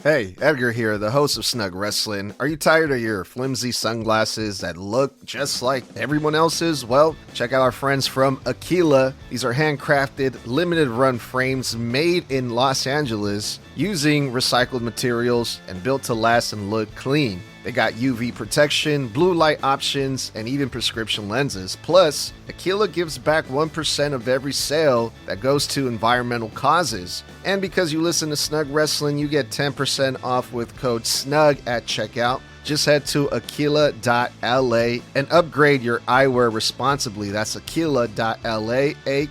Hey, Edgar here, the host of Snug Wrestling. Are you tired of your flimsy sunglasses that look just like everyone else's? Well, check out our friends from Aquila. These are handcrafted, limited run frames made in Los Angeles using recycled materials and built to last and look clean. They got UV protection, blue light options, and even prescription lenses. Plus, Aquila gives back 1% of every sale that goes to environmental causes. And because you listen to Snug Wrestling, you get 10% off with code SNUG at checkout. Just head to aquila.la and upgrade your eyewear responsibly. That's aquila.la, A-K-I-L-A.la.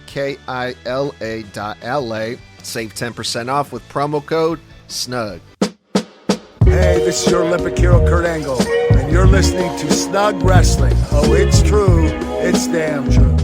Save 10% off with promo code SNUG. Hey, this is your Olympic hero, Kurt Angle, and you're listening to Snug Wrestling. Oh, it's true. It's damn true.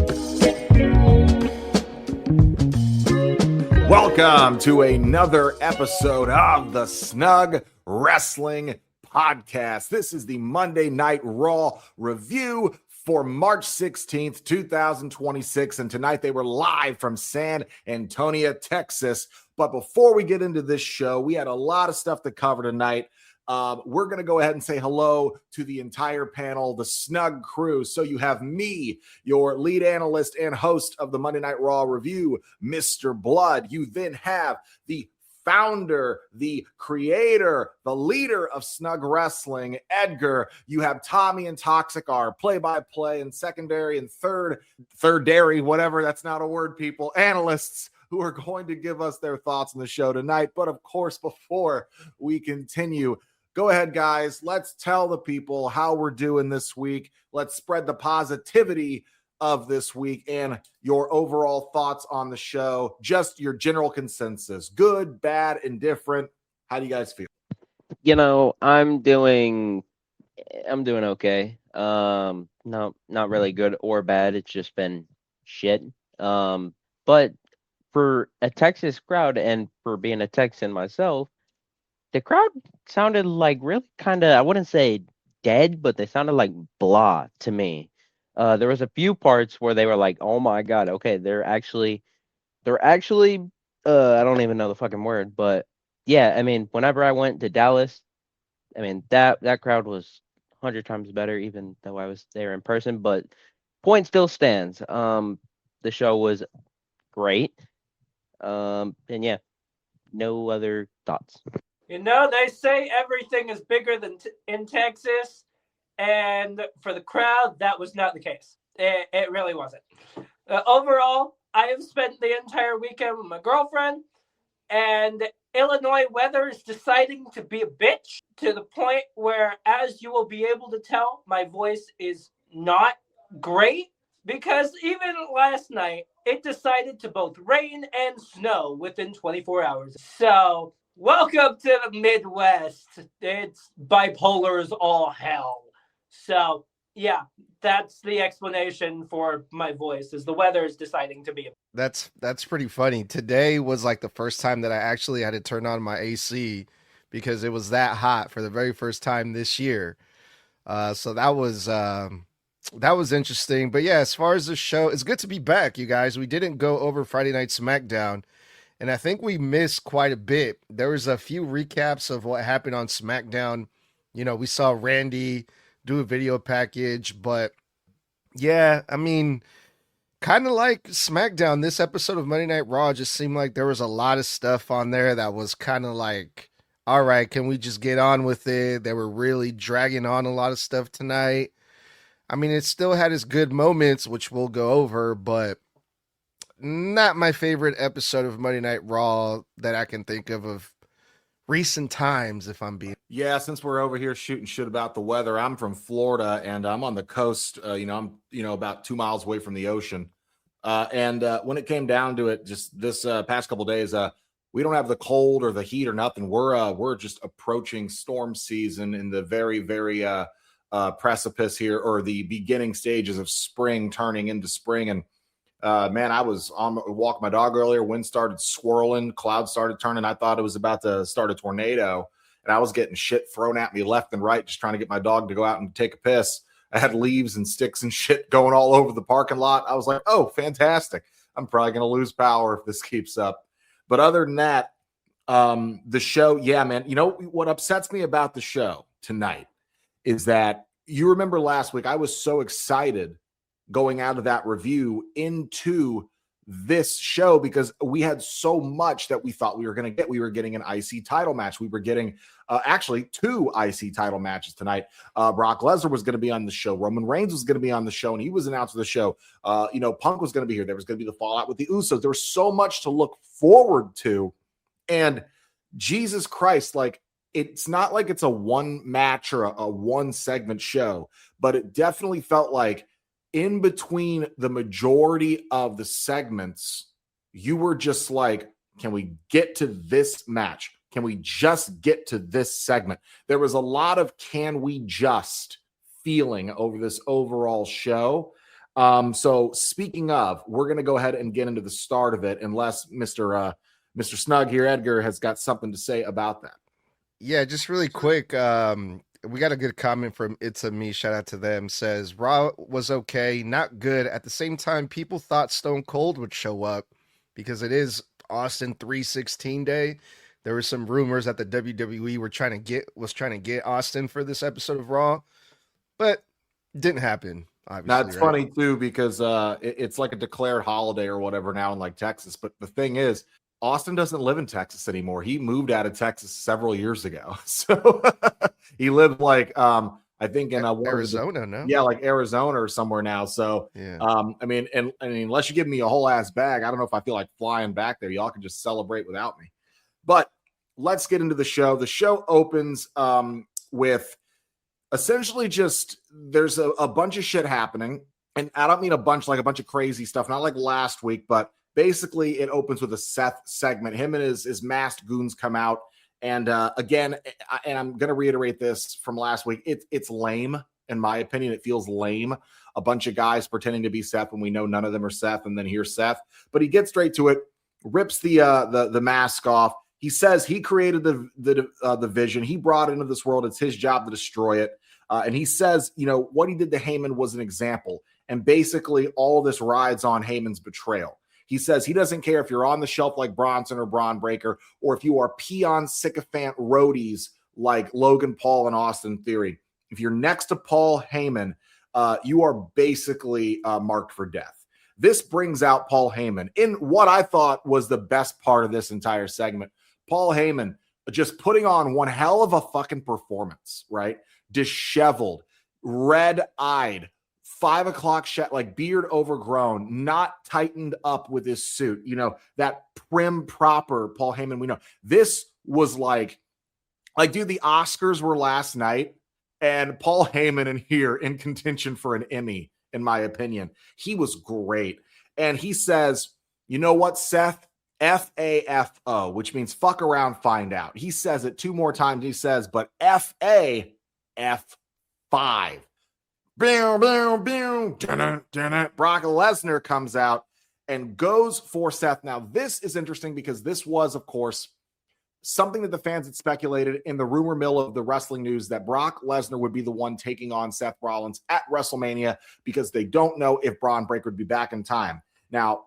Welcome to another episode of the Snug Wrestling Podcast. This is the Monday Night Raw review for March 16th, 2026. And tonight they were live from San Antonio, Texas. But before we get into this show, we had a lot of stuff to cover tonight. We're going to go ahead and say hello to the entire panel, the Snug Crew. So you have me, your lead analyst and host of the Monday Night Raw review, Mr. Blood. You then have the founder, the creator, the leader of Snug Wrestling, Edgar. You have Tommy and Toxic, our play-by-play and secondary and third dairy, whatever, that's not a word, people, analysts who are going to give us their thoughts on the show tonight. But of course, before we continue, go ahead, guys. Let's tell the people how we're doing this week. Let's spread the positivity of this week and your overall thoughts on the show. Just your general consensus. Good, bad, indifferent. How do you guys feel? You know, I'm doing okay. No, not really good or bad. It's just been shit. But for a Texas crowd and for being a Texan myself, the crowd sounded like really kind of, I wouldn't say dead, but they sounded like blah to me. There was a few parts where they were like, "Oh my God, okay, they're actually, I don't even know the fucking word, but yeah, I mean, whenever I went to Dallas, I mean that crowd was 100 times better, even though I was there in person. But point still stands. The show was great. And yeah, no other thoughts. You know, they say everything is bigger than in Texas, and for the crowd, that was not the case. It really wasn't. Overall, I have spent the entire weekend with my girlfriend, and Illinois weather is deciding to be a bitch to the point where, as you will be able to tell, my voice is not great because even last night, it decided to both rain and snow within 24 hours. So, welcome to the Midwest. It's bipolar as all hell. So, yeah, that's the explanation for my voice, is the weather is deciding to be. That's pretty funny. Today was like the first time that I actually had to turn on my AC because it was that hot for the very first time this year. So that was interesting. But yeah, as far as the show, it's good to be back, you guys. We didn't go over Friday Night SmackDown, and I think we missed quite a bit. There was a few recaps of what happened on SmackDown. You know, we saw Randy do a video package, but yeah, I mean, kind of like SmackDown, this episode of Monday Night Raw just seemed like there was a lot of stuff on there that was kind of like, all right, can we just get on with it? They were really dragging on a lot of stuff tonight. I mean, it still had its good moments, which we'll go over, but not my favorite episode of Monday Night Raw that I can think of recent times, if I'm being. Yeah, since we're over here shooting shit about the weather, I'm from Florida and I'm on the coast. I'm about 2 miles away from the ocean. And when it came down to it, just this past couple days, we don't have the cold or the heat or nothing. We're just approaching storm season in the very, very precipice here, or the beginning stages of spring turning into spring. And man, I was on walk my dog earlier. Wind started swirling, clouds started turning. I thought it was about to start a tornado, and I was getting shit thrown at me left and right, just trying to get my dog to go out and take a piss. I had leaves and sticks and shit going all over the parking lot. I was like, oh, fantastic. I'm probably going to lose power if this keeps up. But other than that, The show, yeah, man. You know what upsets me about the show tonight is that you remember last week I was so excited going out of that review into this show because we had so much that we thought we were going to get. We were getting an IC title match. We were getting actually 2 IC title matches tonight. Brock Lesnar was going to be on the show. Roman Reigns was going to be on the show, and he was announced to the show. Punk was going to be here. There was going to be the fallout with the Usos. There was so much to look forward to. And Jesus Christ, like, it's not like it's a one match or a one segment show, but it definitely felt like in between the majority of the segments, you were just like, can we get to this match? Can we just get to this segment? There was a lot of can we just feeling over this overall show. So speaking of, we're going to go ahead and get into the start of it, unless Mr. Snug here, Edgar, has got something to say about that. Yeah, just really quick. We got a good comment from It's a Me. Shout out to them. Says Raw was okay, not good. At the same time, people thought Stone Cold would show up because it is Austin 316 day. There were some rumors that the WWE was trying to get Austin for this episode of Raw, but didn't happen. Obviously, that's funny too because it's like a declared holiday or whatever now in like Texas. But the thing is, Austin doesn't live in Texas anymore. He moved out of Texas several years ago. So he lived like, I think in Arizona, no? Yeah, like Arizona or somewhere now. So, yeah. I mean, unless you give me a whole ass bag, I don't know if I feel like flying back there. Y'all can just celebrate without me. But let's get into the show. The show opens with essentially just there's a bunch of shit happening. And I don't mean a bunch of crazy stuff, not like last week, but basically, it opens with a Seth segment. Him and his masked goons come out. And again, and I'm going to reiterate this from last week, it's lame, in my opinion. It feels lame. A bunch of guys pretending to be Seth when we know none of them are Seth, and then here's Seth. But he gets straight to it, rips the mask off. He says he created the vision. He brought it into this world. It's his job to destroy it. And he says, what he did to Heyman was an example. And basically, all of this rides on Heyman's betrayal. He says he doesn't care if you're on the shelf like Bronson or Braun Breaker, or if you are peon sycophant roadies like Logan Paul and Austin Theory. If you're next to Paul Heyman, you are basically marked for death. This brings out Paul Heyman in what I thought was the best part of this entire segment. Paul Heyman just putting on one hell of a fucking performance, right? Disheveled, red-eyed, 5 o'clock shot, like beard overgrown, not tightened up with his suit. That prim, proper Paul Heyman we know. This was like, dude, the Oscars were last night, and Paul Heyman in here in contention for an Emmy, in my opinion. He was great. And he says, you know what, Seth? F-A-F-O, which means fuck around, find out. He says it 2 more times. He says, but F-A-F-5. Brock Lesnar comes out and goes for Seth. Now, this is interesting because this was, of course, something that the fans had speculated in the rumor mill of the wrestling news, that Brock Lesnar would be the one taking on Seth Rollins at WrestleMania because they don't know if Braun Breaker would be back in time. Now,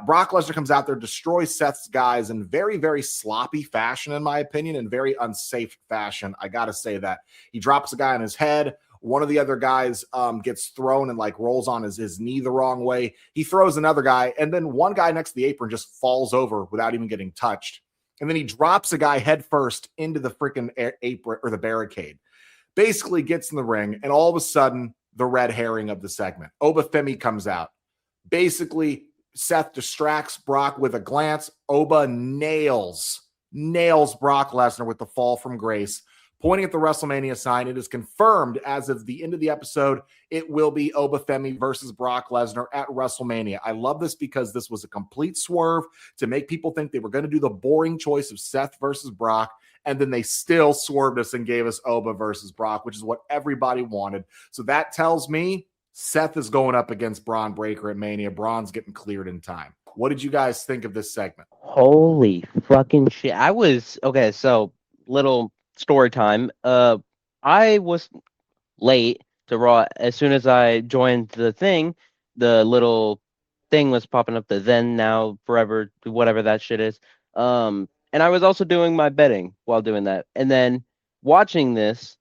Brock Lesnar comes out there, destroys Seth's guys in very, very sloppy fashion, in my opinion, and very unsafe fashion. I got to say that. He drops a guy on his head. One of the other guys gets thrown and like rolls on his knee the wrong way. He throws another guy, and then one guy next to the apron just falls over without even getting touched. And then he drops a guy head first into the freaking apron or the barricade. Basically gets in the ring, and all of a sudden, the red herring of the segment, Obafemi, comes out. Basically, Seth distracts Brock with a glance. Oba nails Brock Lesnar with the fall from grace. Pointing at the WrestleMania sign, it is confirmed as of the end of the episode, it will be Obafemi versus Brock Lesnar at WrestleMania. I love this because this was a complete swerve to make people think they were going to do the boring choice of Seth versus Brock, and then they still swerved us and gave us Oba versus Brock, which is what everybody wanted. So that tells me Seth is going up against Braun Breaker at Mania. Braun's getting cleared in time. What did you guys think of this segment? Holy fucking shit. Okay, so little story time. I was late to Raw. As soon as I joined the thing, the little thing was popping up, the then, now, forever, whatever that shit is. And And I was also doing my betting while doing that. And then watching this,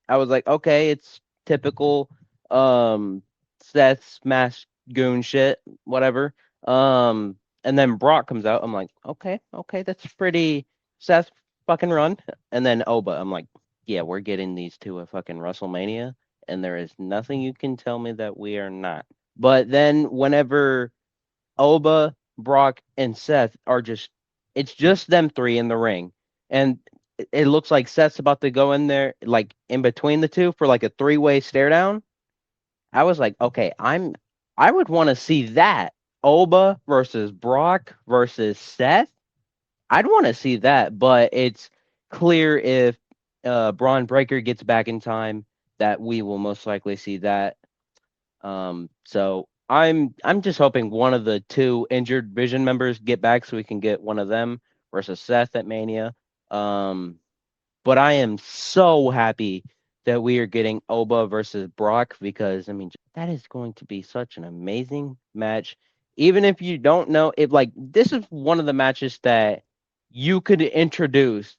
I was like, okay, it's typical Seth smash goon shit, whatever. And then Brock comes out. I'm like, okay, that's pretty Seth fucking run. And then Oba, I'm like, yeah, we're getting these two at fucking WrestleMania, and there is nothing you can tell me that we are not. But then whenever Oba, Brock, and Seth are it's just them three in the ring. And it looks like Seth's about to go in there, like in between the two for like a 3-way stare down. I was like, okay, I would want to see that. Oba versus Brock versus Seth. I'd want to see that, but it's clear if Braun Breaker gets back in time that we will most likely see that. So I'm just hoping one of the two injured Vision members get back so we can get one of them versus Seth at Mania. But I am so happy that we are getting Oba versus Brock because I mean that is going to be such an amazing match. Even if you don't know if like this is one of the matches that you could introduce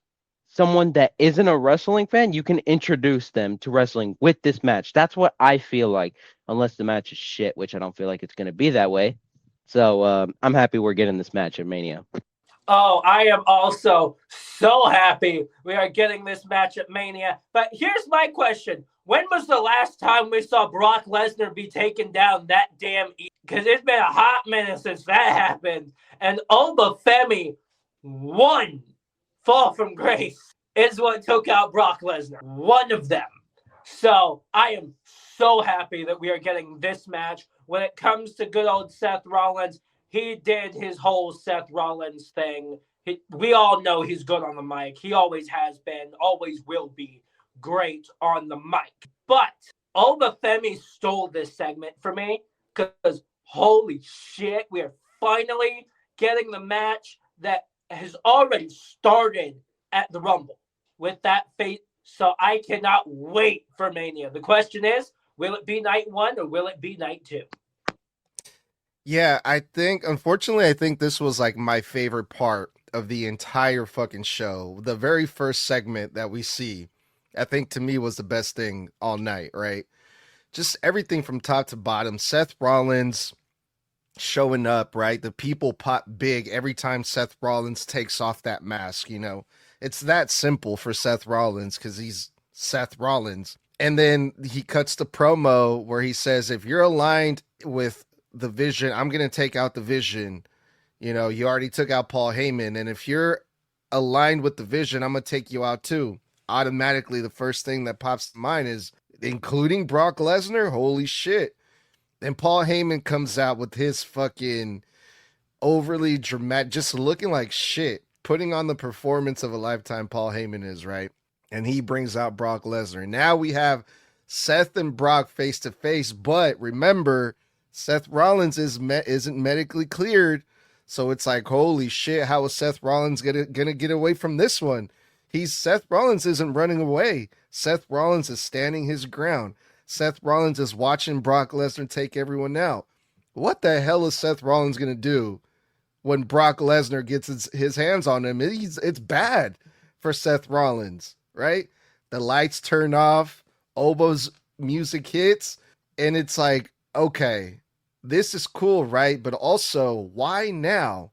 someone that isn't a wrestling fan, you can introduce them to wrestling with this match. That's what I feel like, unless the match is shit, which I don't feel like it's going to be that way. So I'm happy we're getting this match at Mania. Oh, I am also so happy we are getting this match at Mania. But here's my question. When was the last time we saw Brock Lesnar be taken down that damn easy? Because it's been a hot minute since that happened. And Oba Femi, one fall from grace, is what took out Brock Lesnar. One of them. So I am so happy that we are getting this match. When it comes to good old Seth Rollins, he did his whole Seth Rollins thing. We all know he's good on the mic. He always has been, always will be great on the mic. But Oba Femi stole this segment for me because holy shit, we are finally getting the match that has already started at the Rumble with that fate. So I cannot wait for Mania. The question is, will it be night 1 or will it be night 2? Yeah, unfortunately, I think this was like my favorite part of the entire fucking show. The very first segment that we see, I think to me was the best thing all night, right? Just everything from top to bottom. Seth Rollins showing up, right? The people pop big every time Seth Rollins takes off that mask, you know? It's that simple for Seth Rollins because he's Seth Rollins. And then he cuts the promo where he says, if you're aligned with the Vision, I'm going to take out the Vision. You know, you already took out Paul Heyman. And if you're aligned with the Vision, I'm going to take you out too. Automatically, the first thing that pops to mind is including Brock Lesnar. Holy shit. And Paul Heyman comes out with his fucking overly dramatic, just looking like shit, putting on the performance of a lifetime Paul Heyman is, right? And he brings out Brock Lesnar. Now we have Seth and Brock face to face, but remember, Seth Rollins isn't medically cleared, so it's like, holy shit, how is Seth Rollins gonna get away from this one? Seth Rollins isn't running away. Seth Rollins is standing his ground. Seth Rollins is watching Brock Lesnar take everyone out. What the hell is Seth Rollins gonna do when Brock Lesnar gets his hands on him? It's bad for Seth Rollins, right? The lights turn off, Obo's music hits, and it's like, okay, this is cool, right? But also, why now?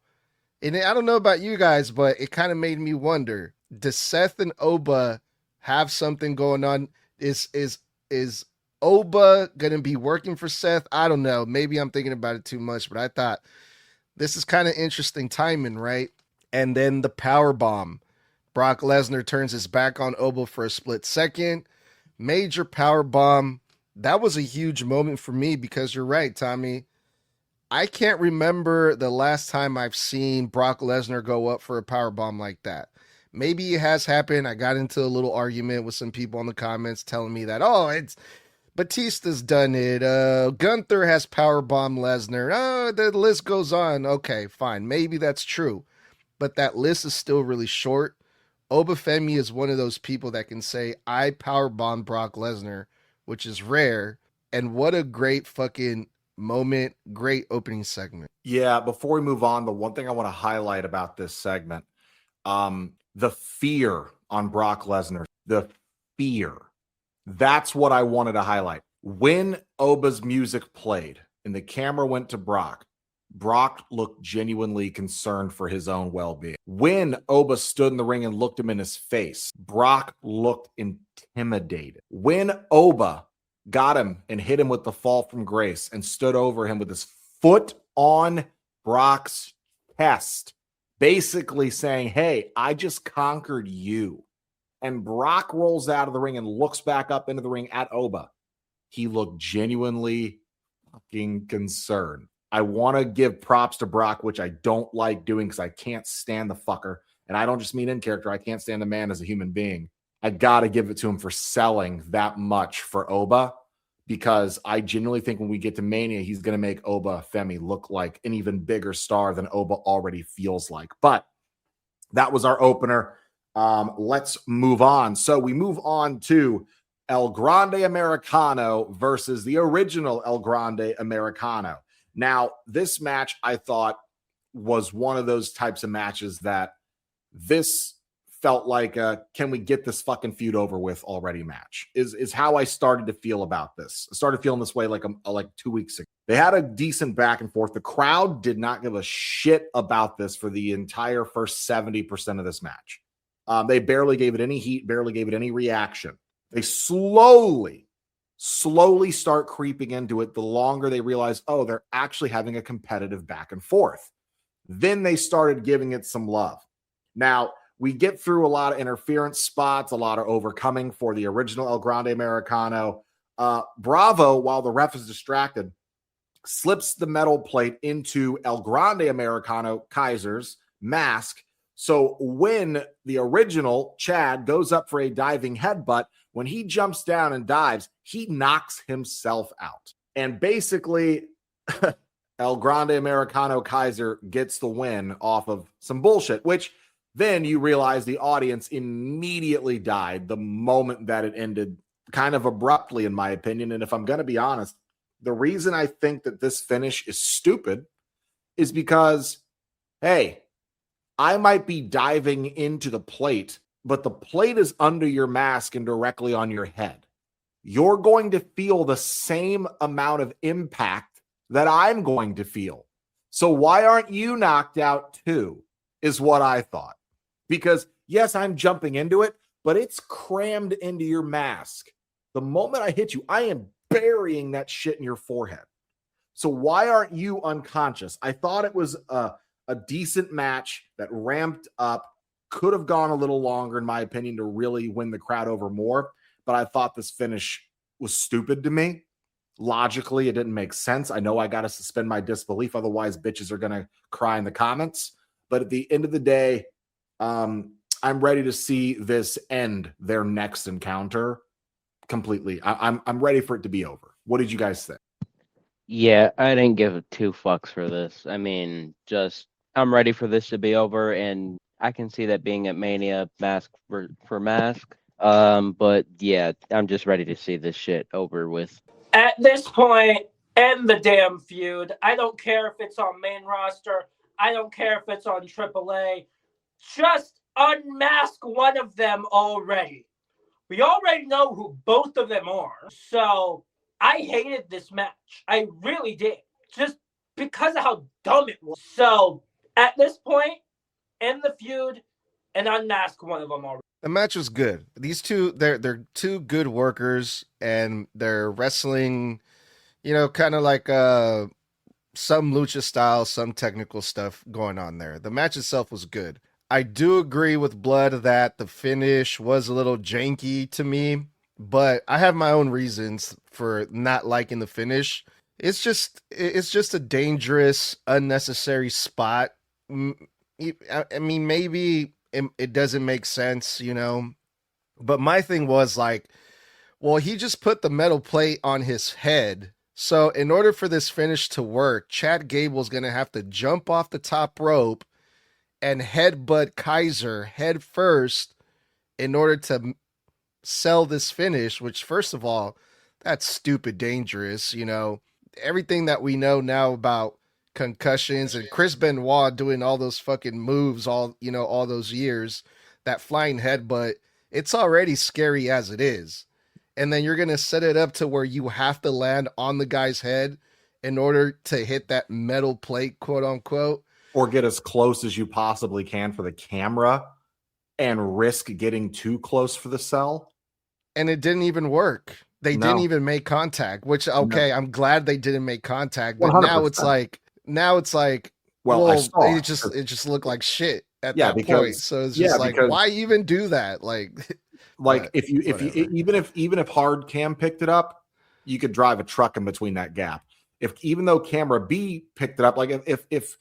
And I don't know about you guys, but it kind of made me wonder, does Seth and Oba have something going on? Is Oba going to be working for Seth? I don't know. Maybe I'm thinking about it too much, but I thought this is kind of interesting timing, right? And then the power bomb. Brock Lesnar turns his back on Oba for a split second. Major power bomb. That was a huge moment for me because you're right, Tommy. I can't remember the last time I've seen Brock Lesnar go up for a power bomb like that. Maybe it has happened. I got into a little argument with some people in the comments telling me that, oh, it's Batista's done it. Gunther has powerbombed Lesnar. Oh, the list goes on. Okay, fine. Maybe that's true. But that list is still really short. Oba Femi is one of those people that can say, I powerbombed Brock Lesnar, which is rare. And what a great fucking moment. Great opening segment. Yeah, before we move on, the one thing I want to highlight about this segment, The fear on Brock Lesnar, the fear. That's what I wanted to highlight. When Oba's music played and the camera went to Brock looked genuinely concerned for his own well-being. When Oba stood in the ring and looked him in his face, Brock looked intimidated. When Oba got him and hit him with the fall from grace and stood over him with his foot on Brock's chest, basically saying, hey, I just conquered you. And Brock rolls out of the ring and looks back up into the ring at Oba. He looked genuinely fucking concerned. I want to give props to Brock, which I don't like doing because I can't stand the fucker. And I don't just mean in character. I can't stand the man as a human being. I got to give it to him for selling that much for Oba, because I genuinely think when we get to Mania, he's going to make Oba Femi look like an even bigger star than Oba already feels like. But that was our opener. Let's move on. So we move on to El Grande Americano versus the original El Grande Americano. Now, this match I thought was one of those types of matches that this felt like a can we get this fucking feud over with already match is how I started to feel about this. I started feeling this way like 2 weeks ago. They had a decent back and forth. The crowd did not give a shit about this for the entire first 70% of this match. They barely gave it any heat, barely gave it any reaction. They slowly start creeping into it the longer they realize, oh, they're actually having a competitive back and forth. Then they started giving it some love. Now, we get through a lot of interference spots, a lot of overcoming for the original El Grande Americano. Bravo, while the ref is distracted, slips the metal plate into El Grande Americano Kaiser's mask. So when the original Chad goes up for a diving headbutt, when he jumps down and dives, he knocks himself out. And basically, El Grande Americano Kaiser gets the win off of some bullshit, which then you realize the audience immediately died the moment that it ended, kind of abruptly, in my opinion. And if I'm going to be honest, the reason I think that this finish is stupid is because, hey, I might be diving into the plate, but the plate is under your mask and directly on your head. You're going to feel the same amount of impact that I'm going to feel. So why aren't you knocked out too, is what I thought. Because yes, I'm jumping into it, but it's crammed into your mask. The moment I hit you, I am burying that shit in your forehead. So why aren't you unconscious? I thought it was a decent match that ramped up, could have gone a little longer, in my opinion, to really win the crowd over more. But I thought this finish was stupid to me. Logically, it didn't make sense. I know I got to suspend my disbelief. Otherwise, bitches are going to cry in the comments. But at the end of the day, I'm ready to see this end their next encounter completely. I'm ready for it to be over. What did you guys think? Yeah, I didn't give two fucks for this. I mean, I'm ready for this to be over, and I can see that being at Mania, mask for mask. But yeah, I'm just ready to see this shit over with. At this point, end the damn feud. I don't care if it's on main roster. I don't care if it's on AAA. Just unmask one of them already. We already know who both of them are. So I hated this match. I really did. Just because of how dumb it was. So at this point, end the feud and unmask one of them already. The match was good. These two, they're two good workers, and they're wrestling, kind of like some lucha style, some technical stuff going on there. The match itself was good. I do agree with Blood that the finish was a little janky to me, but I have my own reasons for not liking the finish. It's just a dangerous, unnecessary spot. I mean, maybe it doesn't make sense, but my thing was like, well, he just put the metal plate on his head. So in order for this finish to work, Chad Gable's going to have to jump off the top rope and headbutt Kaiser head first in order to sell this finish, which, first of all, that's stupid dangerous. Everything that we know now about concussions, and Chris Benoit doing all those fucking moves all those years, that flying headbutt, it's already scary as it is. And then you're going to set it up to where you have to land on the guy's head in order to hit that metal plate, quote unquote. Or get as close as you possibly can for the camera and risk getting too close for the sell. And it didn't even work. They didn't even make contact, which, okay, I'm glad they didn't make contact. But 100%. now it's like, well it just looked like shit at that point. So it's just like, why even do that? Like if even if hard cam picked it up, you could drive a truck in between that gap. Even though camera B picked it up, like if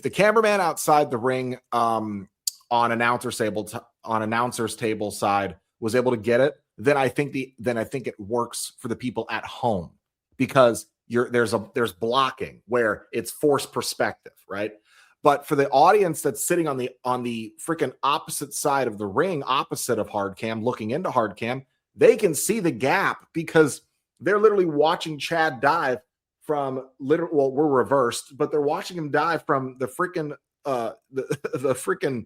the cameraman outside the ring on announcer's table side was able to get it, then I think it works for the people at home, because there's blocking where it's forced perspective, right? But for the audience that's sitting on the freaking opposite side of the ring, opposite of hard cam, looking into hard cam, they can see the gap because they're literally watching Chad dive from we're reversed, but they're watching him dive from the freaking the freaking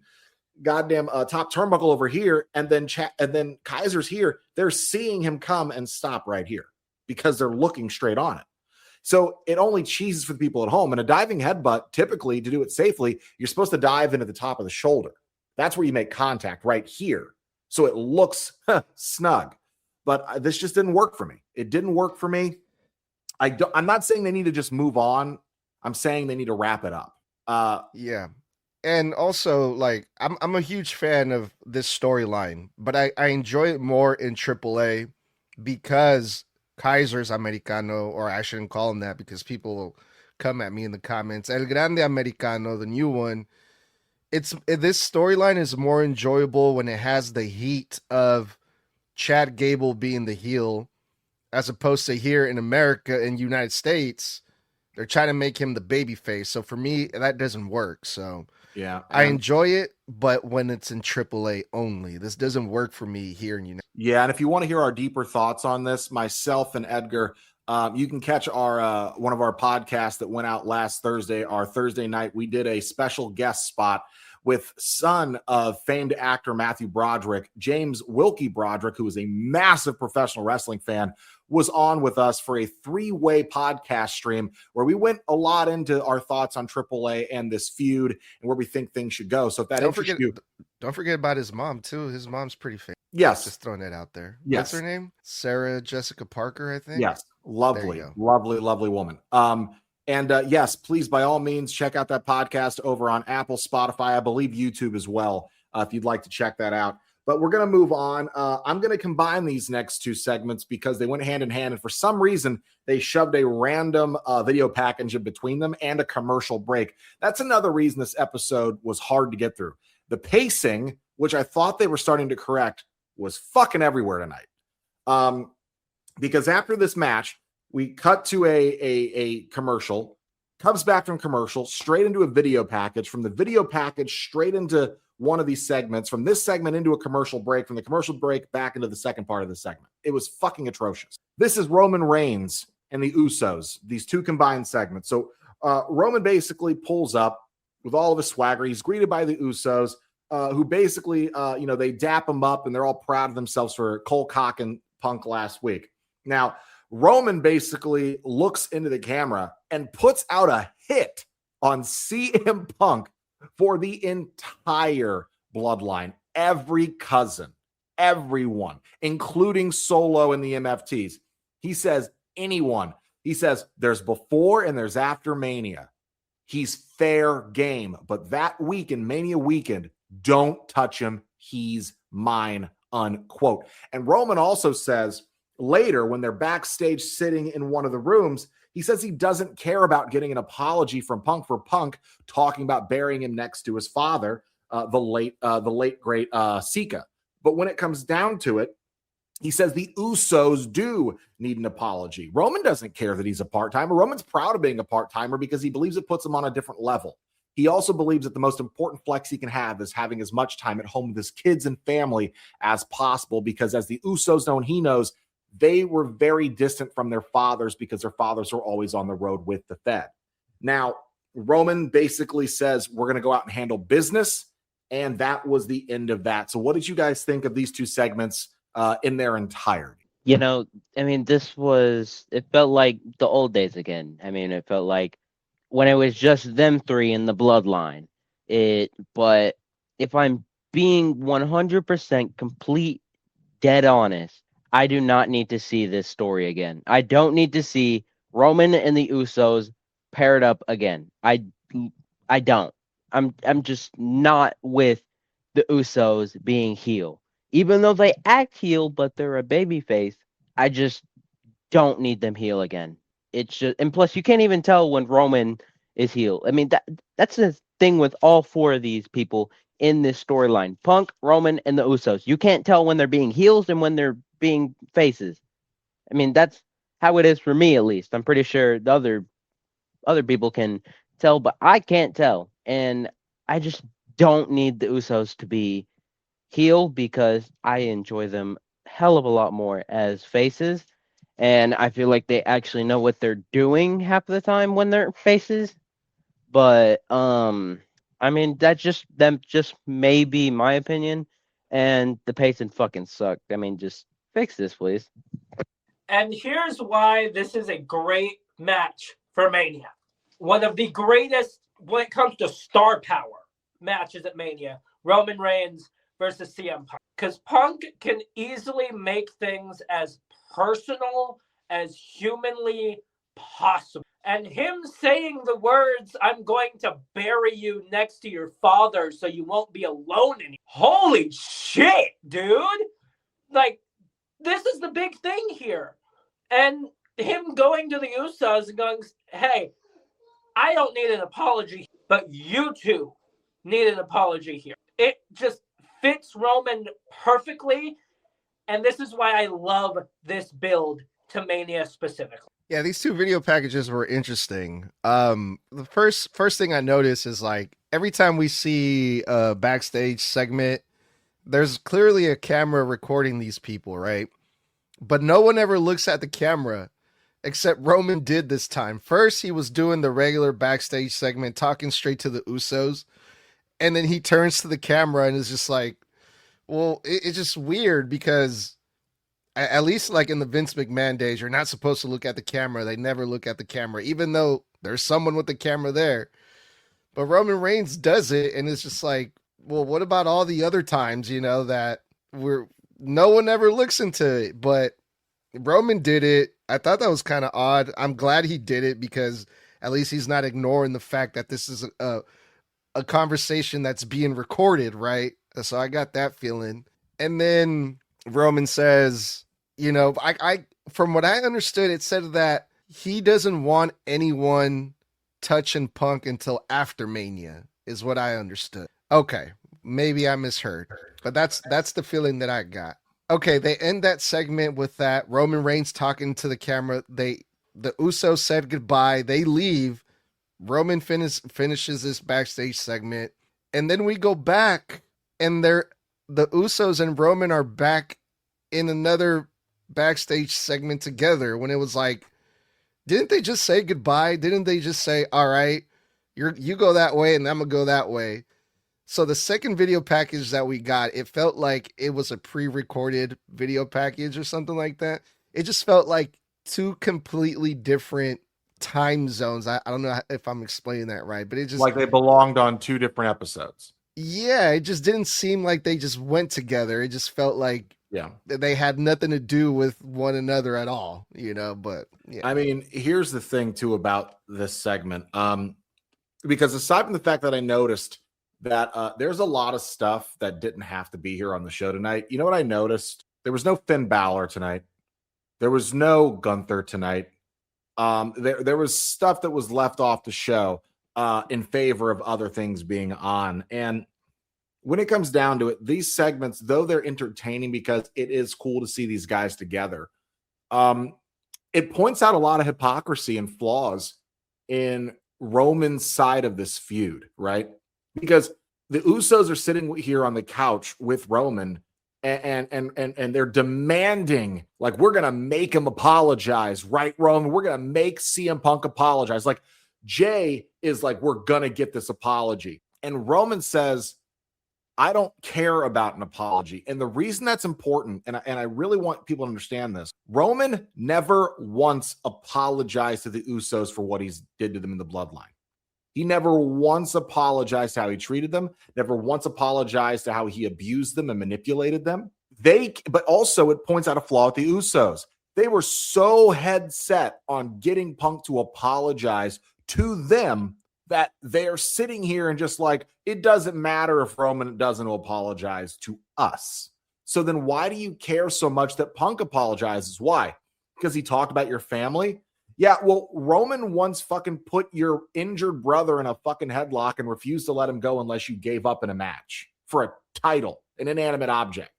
goddamn top turnbuckle over here, and then Kaiser's here. They're seeing him come and stop right here because they're looking straight on it. So it only cheeses for the people at home. And a diving headbutt, typically, to do it safely, you're supposed to dive into the top of the shoulder. That's where you make contact, right here. So it looks snug. But this just didn't work for me. It didn't work for me. I'm not saying they need to just move on. I'm saying they need to wrap it up. Yeah. And also, like, I'm a huge fan of this storyline, but I enjoy it more in AAA because Kaiser's Americano, or I shouldn't call him that because people will come at me in the comments. El Grande Americano, the new one, this storyline is more enjoyable when it has the heat of Chad Gable being the heel, as opposed to here in America, in United States, they're trying to make him the baby face. So for me, that doesn't work. So yeah, I enjoy it, but when it's in AAA only. This doesn't work for me here in United. Yeah, and if you want to hear our deeper thoughts on this, myself and Edgar, you can catch our one of our podcasts that went out last Thursday, our Thursday night. We did a special guest spot with son of famed actor Matthew Broderick. James Wilkie Broderick, who is a massive professional wrestling fan, was on with us for a 3-way podcast stream where we went a lot into our thoughts on AAA and this feud and where we think things should go. So if that interests you, don't forget about his mom too. His mom's pretty famous. Yes, just throwing that out there. Yes. What's her name? Sarah Jessica Parker, I think. Yes, lovely woman. Yes, please, by all means, check out that podcast over on Apple, Spotify, I believe YouTube as well, if you'd like to check that out. But we're going to move on. I'm going to combine these next two segments because they went hand in hand. And for some reason, they shoved a random video package in between them and a commercial break. That's another reason this episode was hard to get through. The pacing, which I thought they were starting to correct, was fucking everywhere tonight. Because after this match, we cut to a commercial, comes back from commercial, straight into a video package, from the video package straight into one of these segments, from this segment into a commercial break, from the commercial break back into the second part of the segment. It was fucking atrocious. This is Roman Reigns and the Usos, these two combined segments. So Roman basically pulls up with all of his swagger. He's greeted by the Usos, who basically, they dap him up and they're all proud of themselves for Cole cocking Punk last week. Now, Roman basically looks into the camera and puts out a hit on CM Punk for the entire bloodline, every cousin, everyone, including Solo and the MFTs. He says, anyone. He says, there's before and there's after Mania. He's fair game. But that weekend, Mania weekend, don't touch him. He's mine, unquote. And Roman also says, later, when they're backstage sitting in one of the rooms, he says he doesn't care about getting an apology from Punk for Punk talking about burying him next to his father, the late great Sika. But when it comes down to it, he says the Usos do need an apology. Roman doesn't care that he's a part-timer. Roman's proud of being a part-timer because he believes it puts him on a different level. He also believes that the most important flex he can have is having as much time at home with his kids and family as possible, because as the Usos know and he knows, they were very distant from their fathers because their fathers were always on the road with the Fed. Now, Roman basically says, we're going to go out and handle business. And that was the end of that. So what did you guys think of these two segments in their entirety? You know, I mean, it felt like the old days again. I mean, it felt like when it was just them three in the bloodline. But if I'm being 100% complete, dead honest, I do not need to see this story again. I don't need to see Roman and the Usos paired up again. I don't. I'm just not with the Usos being heel. Even though they act heel, but they're a babyface, I just don't need them heel again. It's just, and plus you can't even tell when Roman is heel. I mean that's the thing with all four of these people in this storyline: Punk, Roman, and the Usos. You can't tell when they're being heels and when they're being faces. I mean that's how it is for me, at least. I'm pretty sure the other people can tell, but I can't tell, and I just don't need the Usos to be heel because I enjoy them hell of a lot more as faces, and I feel like they actually know what they're doing half the time when they're faces. But I mean that's just maybe my opinion, and the pacing fucking sucked. I mean, just fix this, please. And here's why this is a great match for Mania. One of the greatest when it comes to star power matches at Mania. Roman Reigns versus CM Punk. Because Punk can easily make things as personal as humanly possible. And him saying the words, I'm going to bury you next to your father so you won't be alone anymore. Holy shit, dude. Like, this is the big thing here. And him going to the Usos and going, hey, I don't need an apology, but you two need an apology here. It just fits Roman perfectly, and this is why I love this build to Mania specifically. Yeah, these two video packages were interesting. The first thing I noticed is like every time we see a backstage segment, there's clearly a camera recording these people, right? But no one ever looks at the camera except Roman did this time. First, he was doing the regular backstage segment, talking straight to the Usos. And then he turns to the camera and is just like, well, it's just weird because at least like in the Vince McMahon days, you're not supposed to look at the camera. They never look at the camera, even though there's someone with the camera there. But Roman Reigns does it. And it's just like, well, what about all the other times, you know, that no one ever looks into it, but Roman did it. I thought that was kind of odd. I'm glad he did it because at least he's not ignoring the fact that this is a conversation that's being recorded, right? So I got that feeling. And then Roman says, you know, I from what I understood, it said that he doesn't want anyone touching Punk until after Mania, is what I understood. Okay, maybe I misheard, but that's the feeling that I got. Okay, they end that segment with that Roman Reigns talking to the camera. The Usos said goodbye. They leave. Roman finishes this backstage segment, and then we go back, and the Usos and Roman are back in another backstage segment together. When it was like, didn't they just say goodbye? Didn't they just say, all right, you go that way, and I'm gonna go that way? So the second video package that we got, it felt like it was a pre-recorded video package or something like that. It just felt like two completely different time zones. I don't know if I'm explaining that right, but it just like they belonged on two different episodes. Yeah, it just didn't seem like they just went together. It just felt like they had nothing to do with one another at all, you know, but yeah. I mean, here's the thing too about this segment. Because aside from the fact that I noticed that there's a lot of stuff that didn't have to be here on the show tonight. You know what I noticed? There was no Finn Balor tonight. There was no Gunther tonight. There was stuff that was left off the show in favor of other things being on. And when it comes down to it, these segments, though they're entertaining because it is cool to see these guys together, it points out a lot of hypocrisy and flaws in Roman's side of this feud, right? Because the Usos are sitting here on the couch with Roman and they're demanding, like, we're going to make him apologize, right, Roman? We're going to make CM Punk apologize. Like, Jay is like, we're going to get this apology. And Roman says, I don't care about an apology. And the reason that's important, and I really want people to understand this, Roman never once apologized to the Usos for what he did to them in the bloodline. He never once apologized to how he treated them, never once apologized to how he abused them and manipulated them. But also it points out a flaw with the Usos. They were so head set on getting Punk to apologize to them that they're sitting here and just like, it doesn't matter if Roman doesn't apologize to us. So then why do you care so much that Punk apologizes? Why? Because he talked about your family? Yeah, well, Roman once fucking put your injured brother in a fucking headlock and refused to let him go unless you gave up in a match for a title, an inanimate object.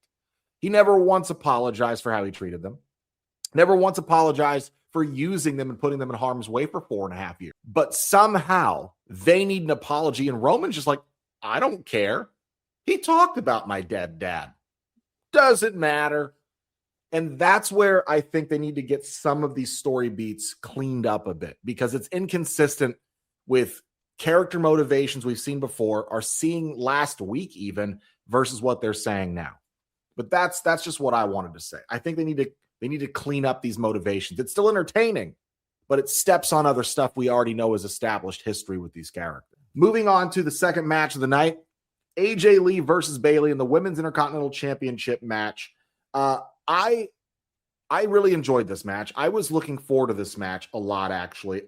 He never once apologized for how he treated them. Never once apologized for using them and putting them in harm's way for 4.5 years. But somehow they need an apology. And Roman's just like, I don't care. He talked about my dead dad. Doesn't matter. And that's where I think they need to get some of these story beats cleaned up a bit, because it's inconsistent with character motivations we've seen before, are seeing last week even, versus what they're saying now. But that's just what I wanted to say. I think they need to clean up these motivations. It's still entertaining, but it steps on other stuff we already know is established history with these characters. Moving on to the second match of the night, AJ Lee versus Bayley in the Women's Intercontinental Championship match. I really enjoyed this match. I was looking forward to this match a lot, actually.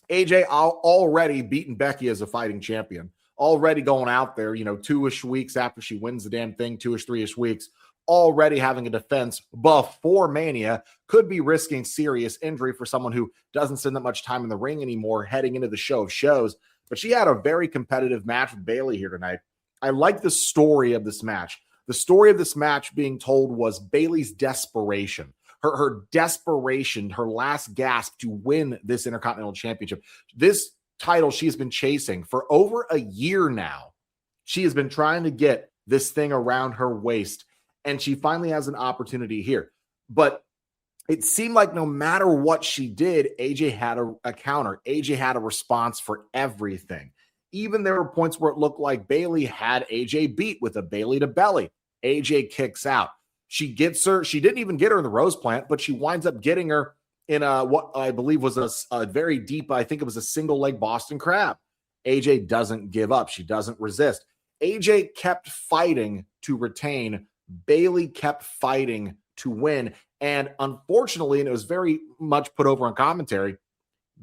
AJ already beaten Becky as a fighting champion, already going out there, 2-ish weeks after she wins the damn thing, 2-ish, 3-ish weeks, already having a defense before Mania, could be risking serious injury for someone who doesn't spend that much time in the ring anymore heading into the show of shows. But she had a very competitive match with Bayley here tonight. I like the story of this match. The story of this match being told was Bayley's desperation, her desperation, her last gasp to win this Intercontinental Championship. This title she has been chasing for over a year now. She has been trying to get this thing around her waist, and she finally has an opportunity here. But it seemed like no matter what she did, AJ had a counter. AJ had a response for everything. Even there were points where it looked like Bayley had AJ beat with a Bayley to belly. AJ kicks out. She gets her. She didn't even get her in the Rose Plant, but she winds up getting her in what I believe was a very deep, I think it was a single leg Boston Crab. AJ doesn't give up. She doesn't resist. AJ kept fighting to retain. Bayley kept fighting to win. And unfortunately, and it was very much put over on commentary,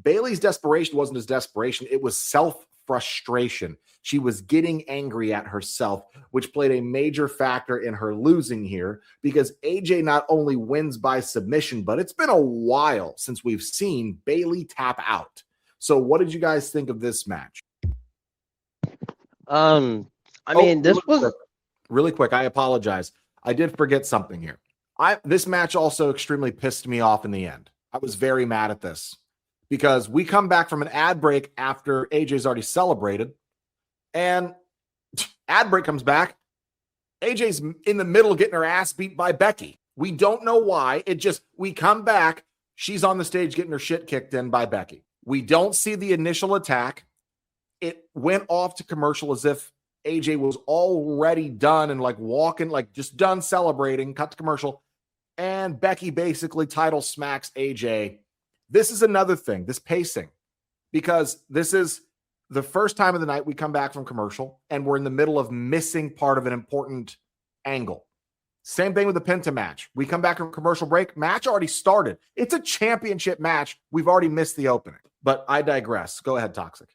Bayley's desperation wasn't his desperation. It was self-frustration. She was getting angry at herself, which played a major factor in her losing here, because AJ not only wins by submission, but it's been a while since we've seen Bayley tap out. So what did you guys think of this match? This was really quick. I apologize. I did forget something here. This match also extremely pissed me off in the end. I was very mad at this because we come back from an ad break after AJ's already celebrated, and ad break comes back. AJ's in the middle getting her ass beat by Becky. We don't know why. We come back. She's on the stage getting her shit kicked in by Becky. We don't see the initial attack. It went off to commercial as if AJ was already done and walking, just done celebrating, cut to commercial. And Becky basically title smacks AJ. This is another thing, this pacing, because this is the first time of the night we come back from commercial and we're in the middle of missing part of an important angle. Same thing with the Penta match. We come back from commercial break, match already started. It's a championship match. We've already missed the opening, but I digress. Go ahead, Toxic.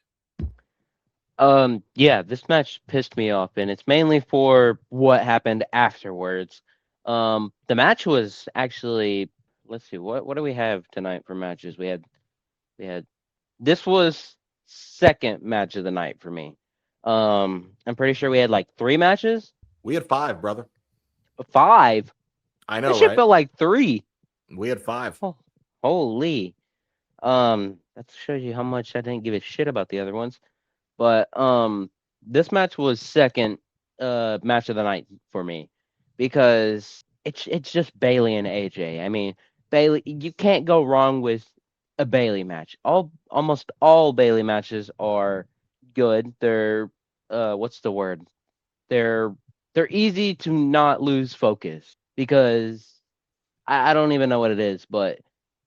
This match pissed me off, and it's mainly for what happened afterwards. The match was actually, let's see, what do we have tonight for matches? We had this was second match of the night for me. I'm pretty sure we had 3 matches. We had 5, brother. 5? I know, This shit right? felt like 3. We had 5. Oh, holy. That shows you how much I didn't give a shit about the other ones. But this match was second match of the night for me, because it's just Bayley and AJ. I mean, Bayley, you can't go wrong with a Bayley match. Almost all Bayley matches are good. They're what's the word? They're easy to not lose focus because I don't even know what it is, but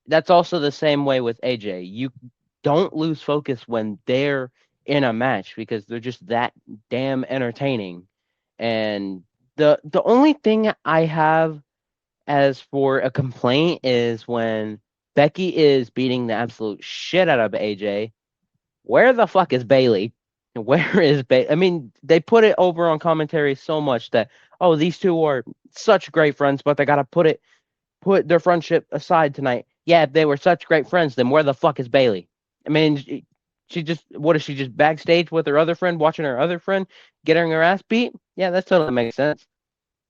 that's also the same way with AJ. You don't lose focus when they're in a match because they're just that damn entertaining. And the only thing I have as for a complaint is when Becky is beating the absolute shit out of AJ. Where the fuck is Bayley? Where is Bayley? I mean, they put it over on commentary so much that, oh, these two are such great friends, but they gotta put their friendship aside tonight. Yeah, if they were such great friends, then where the fuck is Bayley? I mean, she just, what is she, just backstage with her other friend, watching her other friend getting her ass beat? Yeah, that totally makes sense.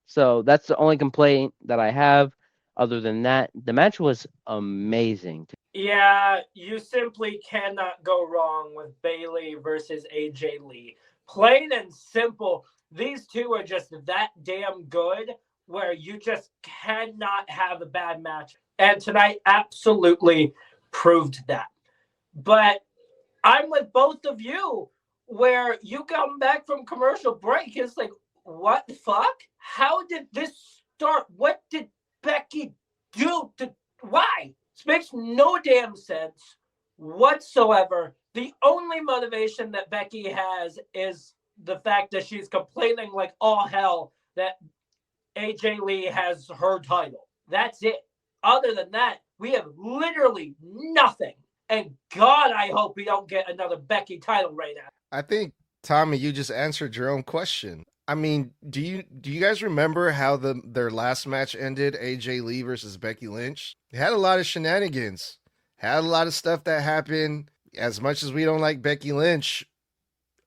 So that's the only complaint that I have. Other than that, the match was amazing. Yeah, you simply cannot go wrong with Bayley versus AJ Lee. Plain and simple, these two are just that damn good where you just cannot have a bad match. And tonight absolutely proved that. But I'm with both of you where you come back from commercial break. It's like, what the fuck? How did this start? What did Becky do to why? This makes no damn sense whatsoever. The only motivation that Becky has is the fact that she's complaining like all hell that AJ Lee has her title. That's it. Other than that, we have literally nothing. And God, I hope we don't get another Becky title right now. I think, Tommy, you just answered your own question. I mean, do you guys remember how their last match ended? AJ Lee versus Becky Lynch. It had a lot of shenanigans. Had a lot of stuff that happened. As much as we don't like Becky Lynch,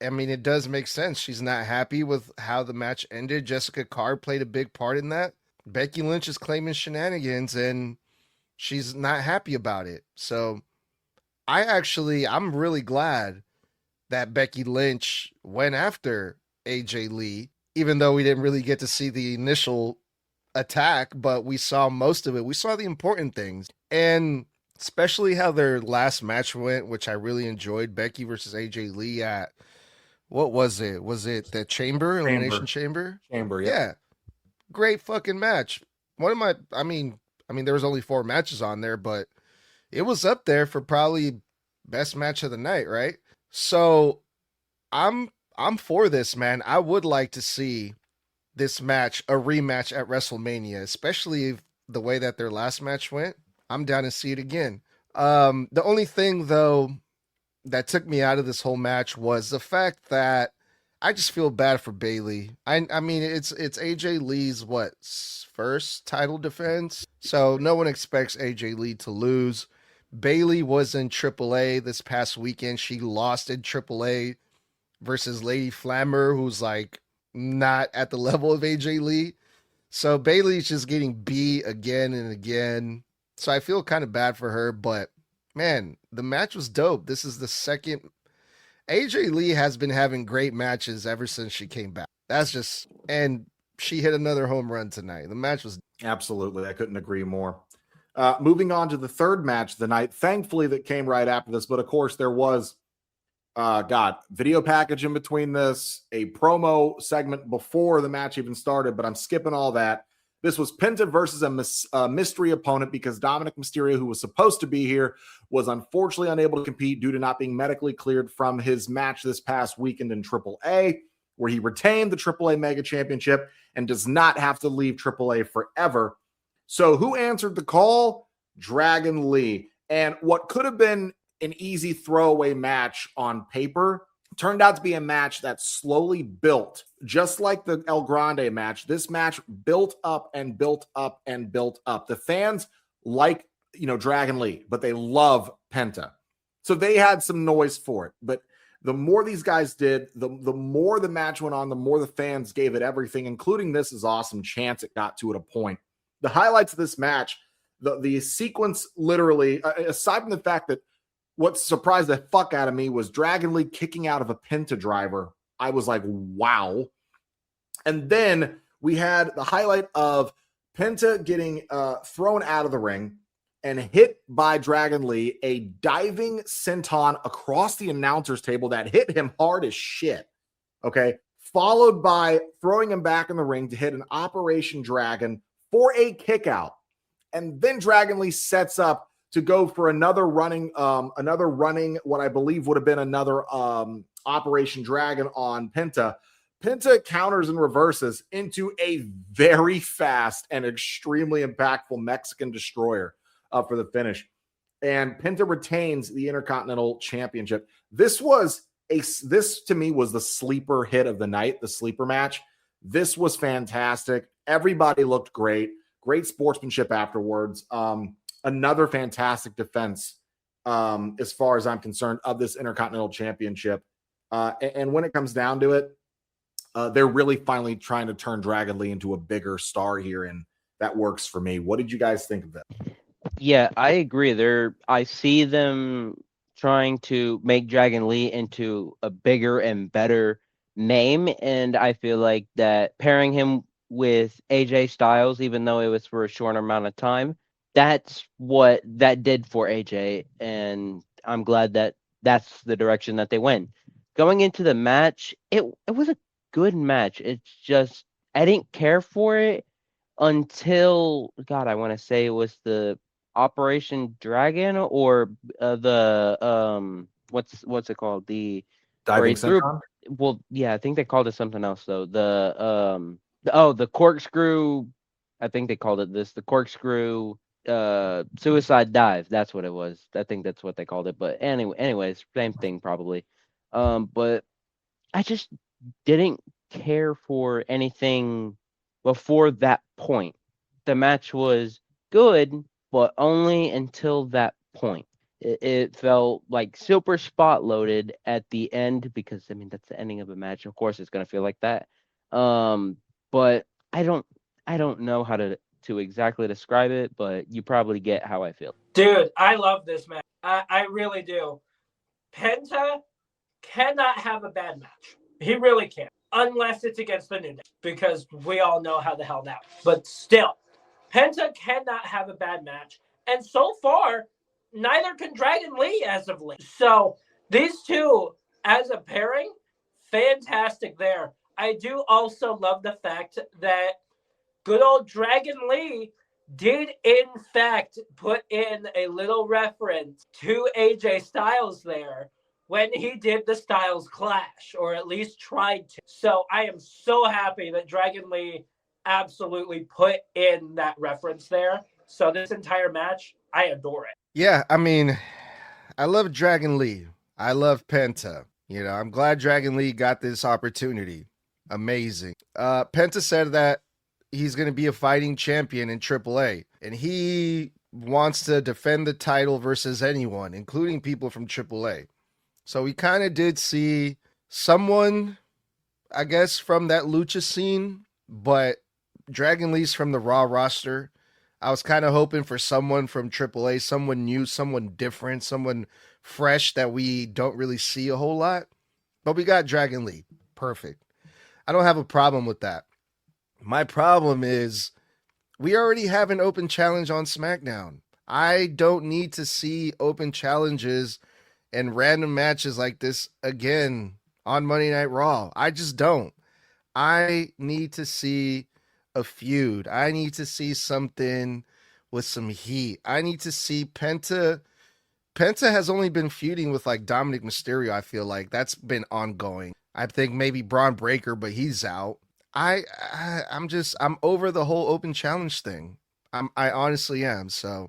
I mean, it does make sense. She's not happy with how the match ended. Jessica Carr played a big part in that. Becky Lynch is claiming shenanigans, and she's not happy about it. So I'm really glad that Becky Lynch went after AJ Lee, even though we didn't really get to see the initial attack, but we saw most of it. We saw the important things. And especially how their last match went, which I really enjoyed. Becky versus AJ Lee at, what was it? Was it the Elimination Chamber? Yeah. Great fucking match. I mean, there was only 4 matches on there, but it was up there for probably best match of the night, right? So I'm for this, man. I would like to see this match, a rematch at WrestleMania, especially the way that their last match went. I'm down to see it again. The only thing though that took me out of this whole match was the fact that I just feel bad for Bayley. I mean, it's AJ Lee's first title defense, so no one expects AJ Lee to lose. Bayley was in AAA this past weekend. She lost in AAA versus Lady Flammer, who's like not at the level of AJ Lee. So Bayley's just getting beat again and again. So I feel kind of bad for her, but man, the match was dope. This is the second. AJ Lee has been having great matches ever since she came back. And she hit another home run tonight. The match was absolutely. I couldn't agree more. Moving on to the third match of the night, thankfully that came right after this, but of course there was video package in between this, a promo segment before the match even started, but I'm skipping all that. This was Penta versus a mystery opponent because Dominic Mysterio, who was supposed to be here, was unfortunately unable to compete due to not being medically cleared from his match this past weekend in AAA, where he retained the AAA Mega Championship and does not have to leave AAA forever. So who answered the call? Dragon Lee. And what could have been an easy throwaway match on paper turned out to be a match that slowly built. Just like the El Grande match, this match built up and built up and built up. The fans like, Dragon Lee, but they love Penta. So they had some noise for it. But the more these guys did, the more the match went on, the more the fans gave it everything, including this is awesome chance it got to at a point. The highlights of this match, the sequence literally, aside from the fact that what surprised the fuck out of me was Dragon Lee kicking out of a Penta driver. I was like, wow. And then we had the highlight of Penta getting thrown out of the ring. and hit by Dragon Lee a diving senton across the announcer's table that hit him hard as shit. Okay. Followed by throwing him back in the ring to hit an Operation Dragon for a kick out. And then Dragon Lee sets up to go for another running, what I believe would have been another Operation Dragon on Penta. Penta counters and reverses into a very fast and extremely impactful Mexican destroyer for the finish. And Penta retains the Intercontinental Championship. This to me was the sleeper hit of the night, the sleeper match. This was fantastic. Everybody looked great. Great sportsmanship afterwards. Another fantastic defense, as far as I'm concerned, of this Intercontinental Championship. And when it comes down to it, they're really finally trying to turn Dragon Lee into a bigger star here, and that works for me. What did you guys think of that? Yeah, I agree. I see them trying to make Dragon Lee into a bigger and better name, and I feel like that pairing him with AJ Styles, even though it was for a short amount of time, that's what that did for AJ, and I'm glad that that's the direction that they went. Going into the match, it was a good match. It's just I didn't care for it until I want to say it was the Operation Dragon or the what's it called? The Diving senton? Well, yeah, I think they called it something else though. The corkscrew. I think they called it the corkscrew suicide dive. That's what it was. I think that's what they called it. But anyways, same thing probably. But I just didn't care for anything before that point. The match was good, but only until that point. It felt like super spot loaded at the end because that's the ending of a match. Of course, it's gonna feel like that. But I don't know how to exactly describe it, but you probably get how I feel. Dude, I love this match. I really do. Penta cannot have a bad match. He really can't. Unless it's against the New Day, because we all know how the hell that. But still, Penta cannot have a bad match. And so far, neither can Dragon Lee as of late. So these two, as a pairing, fantastic there. I do also love the fact that good old Dragon Lee did, in fact, put in a little reference to AJ Styles there when he did the Styles Clash, or at least tried to. So I am so happy that Dragon Lee absolutely put in that reference there. So this entire match, I adore it. Yeah, I love Dragon Lee. I love Penta. I'm glad Dragon Lee got this opportunity. Amazing. Penta said that he's going to be a fighting champion in AAA, and he wants to defend the title versus anyone, including people from AAA. So we kind of did see someone, I guess, from that lucha scene, but Dragon Lee's from the Raw roster. I was kind of hoping for someone from AAA, someone new, someone different, someone fresh that we don't really see a whole lot. But we got Dragon Lee. Perfect. I don't have a problem with that. My problem is we already have an open challenge on SmackDown. I don't need to see open challenges and random matches like this again on Monday Night Raw. I just don't. I need to see a feud. I need to see something with some heat. I need to see Penta. Penta has only been feuding with like Dominic Mysterio. I feel like that's been ongoing. I think maybe Braun Breaker, but he's out. I'm over the whole open challenge thing. I honestly am. So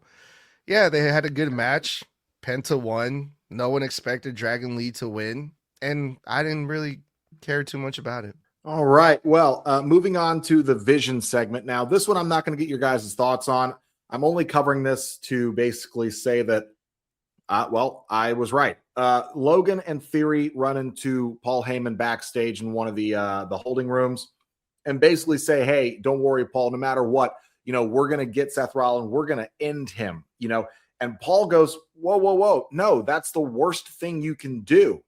yeah, they had a good match. Penta won. No one expected Dragon Lee to win, and I didn't really care too much about it. All right. Well, moving on to the Vision segment. Now, this one I'm not going to get your guys' thoughts on. I'm only covering this to basically say that, I was right. Logan and Theory run into Paul Heyman backstage in one of the holding rooms and basically say, hey, don't worry, Paul, no matter what, we're going to get Seth Rollins. We're going to end him, And Paul goes, whoa. No, that's the worst thing you can do.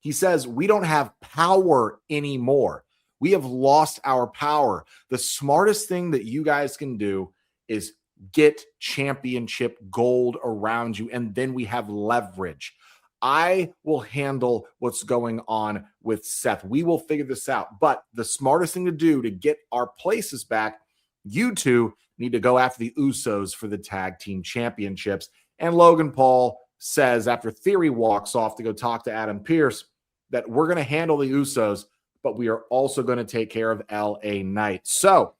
He says, we don't have power anymore. We have lost our power. The smartest thing that you guys can do is get championship gold around you, and then we have leverage. I will handle what's going on with Seth. We will figure this out. But the smartest thing to do to get our places back, you two need to go after the Usos for the tag team championships. And Logan Paul says, after Theory walks off to go talk to Adam Pearce, that we're going to handle the Usos, but we are also going to take care of LA Knight. So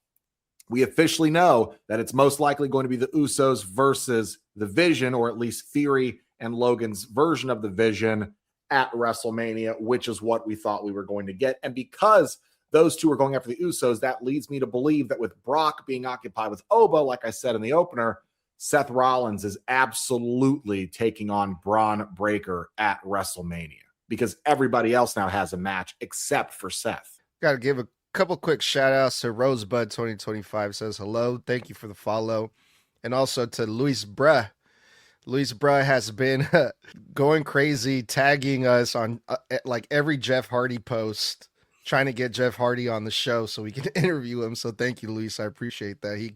we officially know that it's most likely going to be the Usos versus the Vision, or at least Theory and Logan's version of the Vision at WrestleMania, which is what we thought we were going to get. And because those two are going after the Usos, that leads me to believe that with Brock being occupied with Oba, like I said in the opener, Seth Rollins is absolutely taking on Braun Breaker at WrestleMania, because everybody else now has a match except for Seth. Got to give a couple quick shout outs to Rosebud 2025 says hello. Thank you for the follow. And also to Luis Bruh. Luis Bruh has been going crazy, tagging us on like every Jeff Hardy post, trying to get Jeff Hardy on the show so we can interview him. So thank you, Luis. I appreciate that.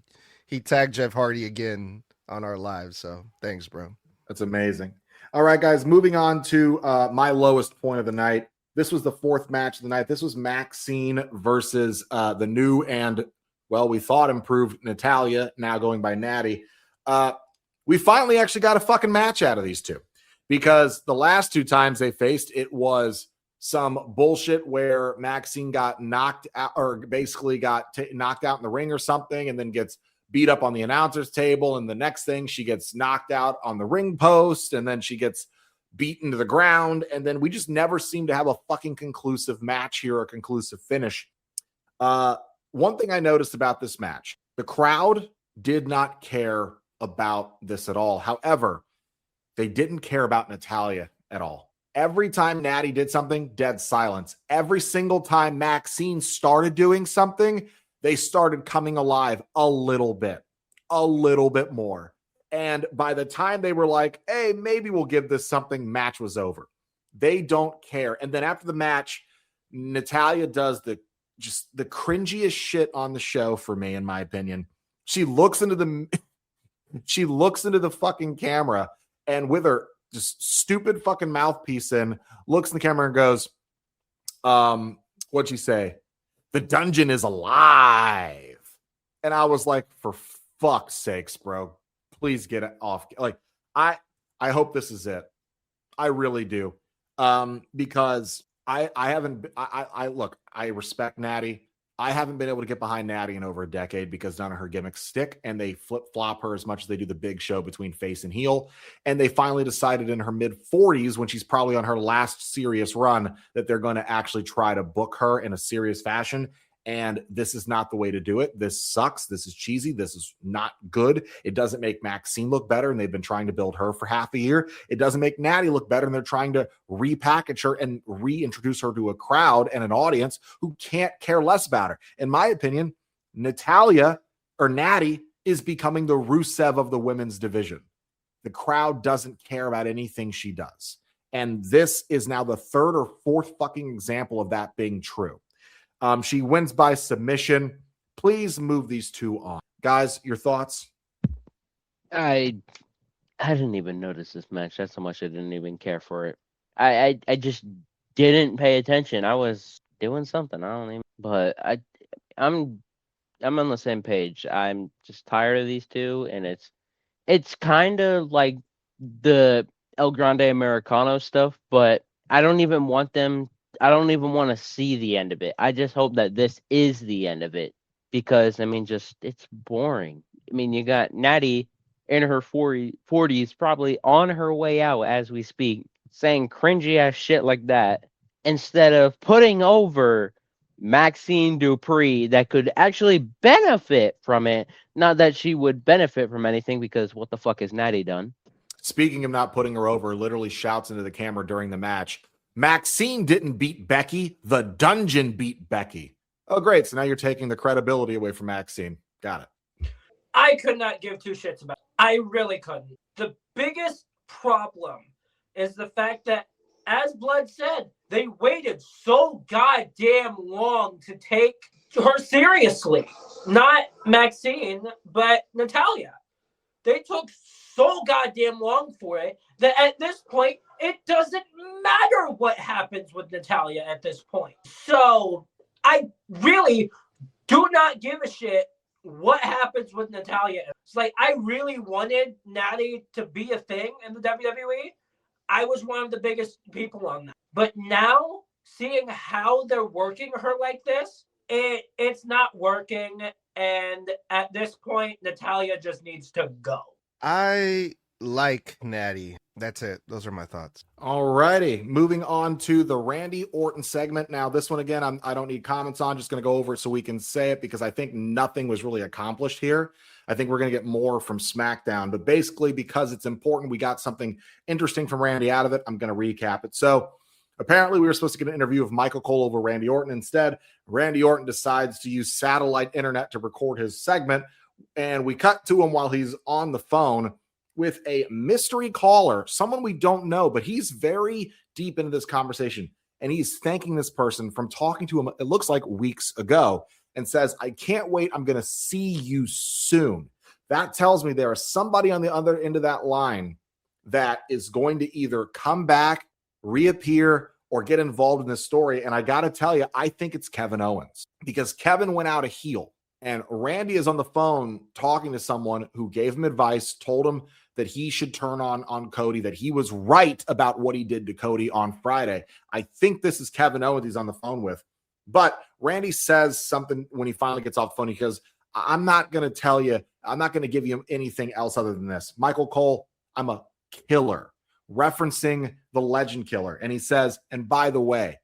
He tagged Jeff Hardy again on our live. So thanks, bro. That's amazing. All right, guys, moving on to my lowest point of the night. This was the fourth match of the night. This was Maxxine versus the new and, well, we thought improved Natalya, now going by Nattie. We finally actually got a fucking match out of these two, because the last two times they faced, it was some bullshit where Maxxine got knocked out, or basically got knocked out in the ring or something, and then gets beat up on the announcer's table. And the next thing, she gets knocked out on the ring post, and then she gets beaten to the ground. And then we just never seem to have a fucking conclusive match here, or a conclusive finish. One thing I noticed about this match, the crowd did not care about this at all. However, they didn't care about Natalya at all. Every time Nattie did something, dead silence. Every single time Maxxine started doing something, they started coming alive a little bit more. And by the time they were like, hey, maybe we'll give this something, match was over. They don't care. And then after the match, Natalya does the cringiest shit on the show for me, in my opinion. She looks into the fucking camera, and with her just stupid fucking mouthpiece in, looks in the camera and goes, what'd she say? The dungeon is alive. And I was like, for fuck's sakes, bro, please get it off. Like, I hope this is it. I really do. Because I respect Nattie. I haven't been able to get behind Nattie in over a decade because none of her gimmicks stick, and they flip-flop her as much as they do the big show between face and heel. And they finally decided in her mid-40s, when she's probably on her last serious run, that they're going to actually try to book her in a serious fashion. And this is not the way to do it. This sucks. This is cheesy. This is not good. It doesn't make Maxxine look better, and they've been trying to build her for half a year. It doesn't make Nattie look better, and they're trying to repackage her and reintroduce her to a crowd and an audience who can't care less about her. In my opinion, Natalya, or Nattie, is becoming the Rusev of the women's division. The crowd doesn't care about anything she does. And this is now the third or fourth fucking example of that being true. She wins by submission. Please move these two on. Guys, your thoughts? I didn't even notice this match. That's how much I didn't even care for it. I just didn't pay attention. I was doing something. I don't even. But I'm on the same page. I'm just tired of these two, and it's kind of like the El Grande Americano stuff, but I don't even want them. I don't even want to see the end of it. I just hope that this is the end of it, because I mean, it's boring. I mean, you got Nattie in her 40s, probably on her way out as we speak, saying cringy ass shit like that, instead of putting over Maxxine Dupri that could actually benefit from it. Not that she would benefit from anything, because what the fuck has Nattie done? Speaking of not putting her over, literally shouts into the camera during the match, Maxxine didn't beat Becky. The dungeon beat Becky. Oh, great. So now you're taking the credibility away from Maxxine. Got it. I could not give two shits about it. I really couldn't. The biggest problem is the fact that, as Blood said, they waited so goddamn long to take her seriously. Not Maxxine, but Natalya. They took so goddamn long for it that at this point, it doesn't matter what happens with Natalya at this point. So I really do not give a shit what happens with Natalya. It's like, I really wanted Nattie to be a thing in the WWE. I was one of the biggest people on that. But now, seeing how they're working her like this, it's not working. And at this point, Natalya just needs to go. I like Nattie. That's it. Those are my thoughts. All righty. Moving on to the Randy Orton segment. Now, this one, again, I don't need comments on. Just going to go over it so we can say it because I think nothing was really accomplished here. I think we're going to get more from SmackDown. But basically, because it's important, we got something interesting from Randy out of it. I'm going to recap it. So, apparently, we were supposed to get an interview of Michael Cole over Randy Orton. Instead, Randy Orton decides to use satellite internet to record his segment. And we cut to him while he's on the phone with a mystery caller, someone we don't know, but he's very deep into this conversation. And he's thanking this person from talking to him, it looks like weeks ago, and says, I can't wait. I'm going to see you soon. That tells me there is somebody on the other end of that line that is going to either come back, reappear, or get involved in this story. And I got to tell you, I think it's Kevin Owens, because Kevin went out a heel. And Randy is on the phone talking to someone who gave him advice, told him that he should turn on Cody, that he was right about what he did to Cody on Friday. I think this is Kevin Owens he's on the phone with. But Randy says something when he finally gets off the phone. He goes, I'm not going to tell you, I'm not going to give you anything else other than this. Michael Cole, I'm a killer, referencing the Legend Killer. And he says, and by the way,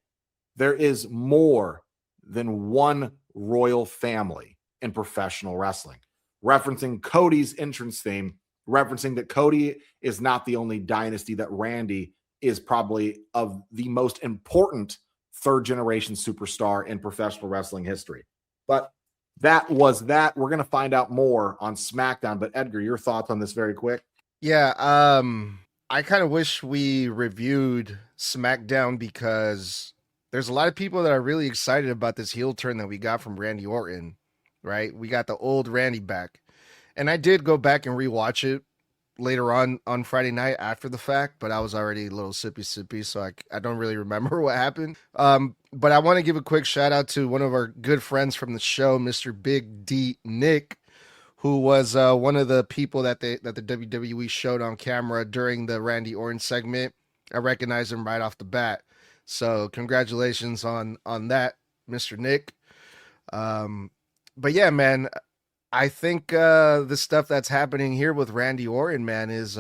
there is more than one royal family in professional wrestling, referencing Cody's entrance theme, referencing that Cody is not the only dynasty, that Randy is probably of the most important third generation superstar in professional wrestling history. But that was that. We're going to find out more on SmackDown. But Edgar, your thoughts on this very quick? Yeah, I kind of wish we reviewed SmackDown because there's a lot of people that are really excited about this heel turn that we got from Randy Orton, right? We got the old Randy back. And I did go back and rewatch it later on Friday night after the fact, but I was already a little sippy, so I don't really remember what happened. But I want to give a quick shout out to one of our good friends from the show, Mr. Big D Nick, who was one of the people that the WWE showed on camera during the Randy Orton segment. I recognized him right off the bat. So congratulations on that, Mr. Nick. But yeah, man, I think the stuff that's happening here with Randy Orton, man, is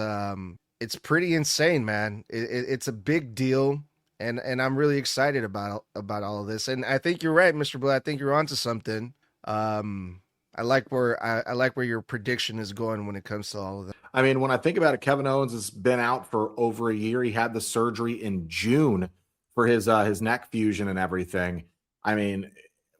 it's pretty insane, man. It's a big deal, and I'm really excited about all of this. And I think you're right, Mr. Blatt. I think you're onto something. I like where your prediction is going when it comes to all of that. I mean, when I think about it, Kevin Owens has been out for over a year. He had the surgery in June for his neck fusion and everything. I mean,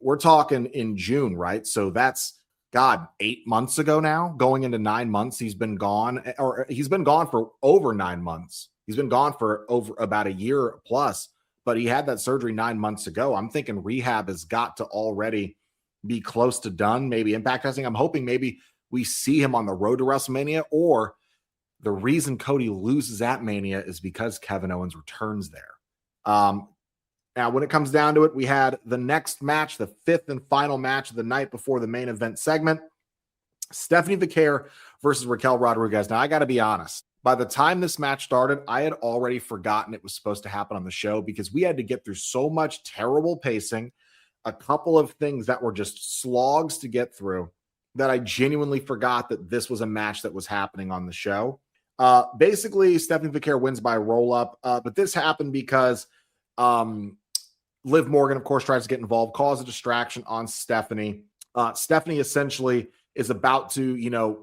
we're talking in June, right? So that's 8 months ago now, going into 9 months. He's been gone, or he's been gone for over 9 months. He's been gone for over about a year plus, but he had that surgery 9 months ago. I'm thinking rehab has got to already be close to done. Maybe Impact Wrestling. I'm hoping maybe we see him on the road to WrestleMania, or the reason Cody loses at Mania is because Kevin Owens returns there. Now, when it comes down to it, we had the next match, the fifth and final match of the night before the main event segment, Stephanie Vaquer versus Raquel Rodriguez. Now, I got to be honest. By the time this match started, I had already forgotten it was supposed to happen on the show because we had to get through so much terrible pacing, a couple of things that were just slogs to get through, that I genuinely forgot that this was a match that was happening on the show. Basically, Stephanie Vaquer wins by roll-up, but this happened because Liv Morgan, of course, tries to get involved, cause a distraction on Stephanie. Stephanie essentially is about to,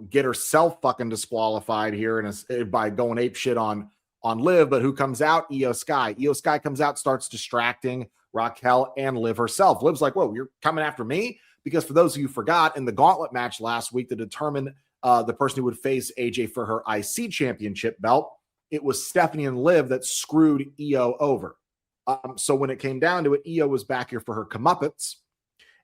get herself fucking disqualified here and by going ape shit on Liv. But who comes out? Io Sky. Io Sky comes out, starts distracting Raquel and Liv herself. Liv's like, whoa, you're coming after me? Because for those of you who forgot, in the gauntlet match last week to determine the person who would face AJ for her IC championship belt, it was Stephanie and Liv that screwed Io over. So when it came down to it, Io was back here for her comeuppance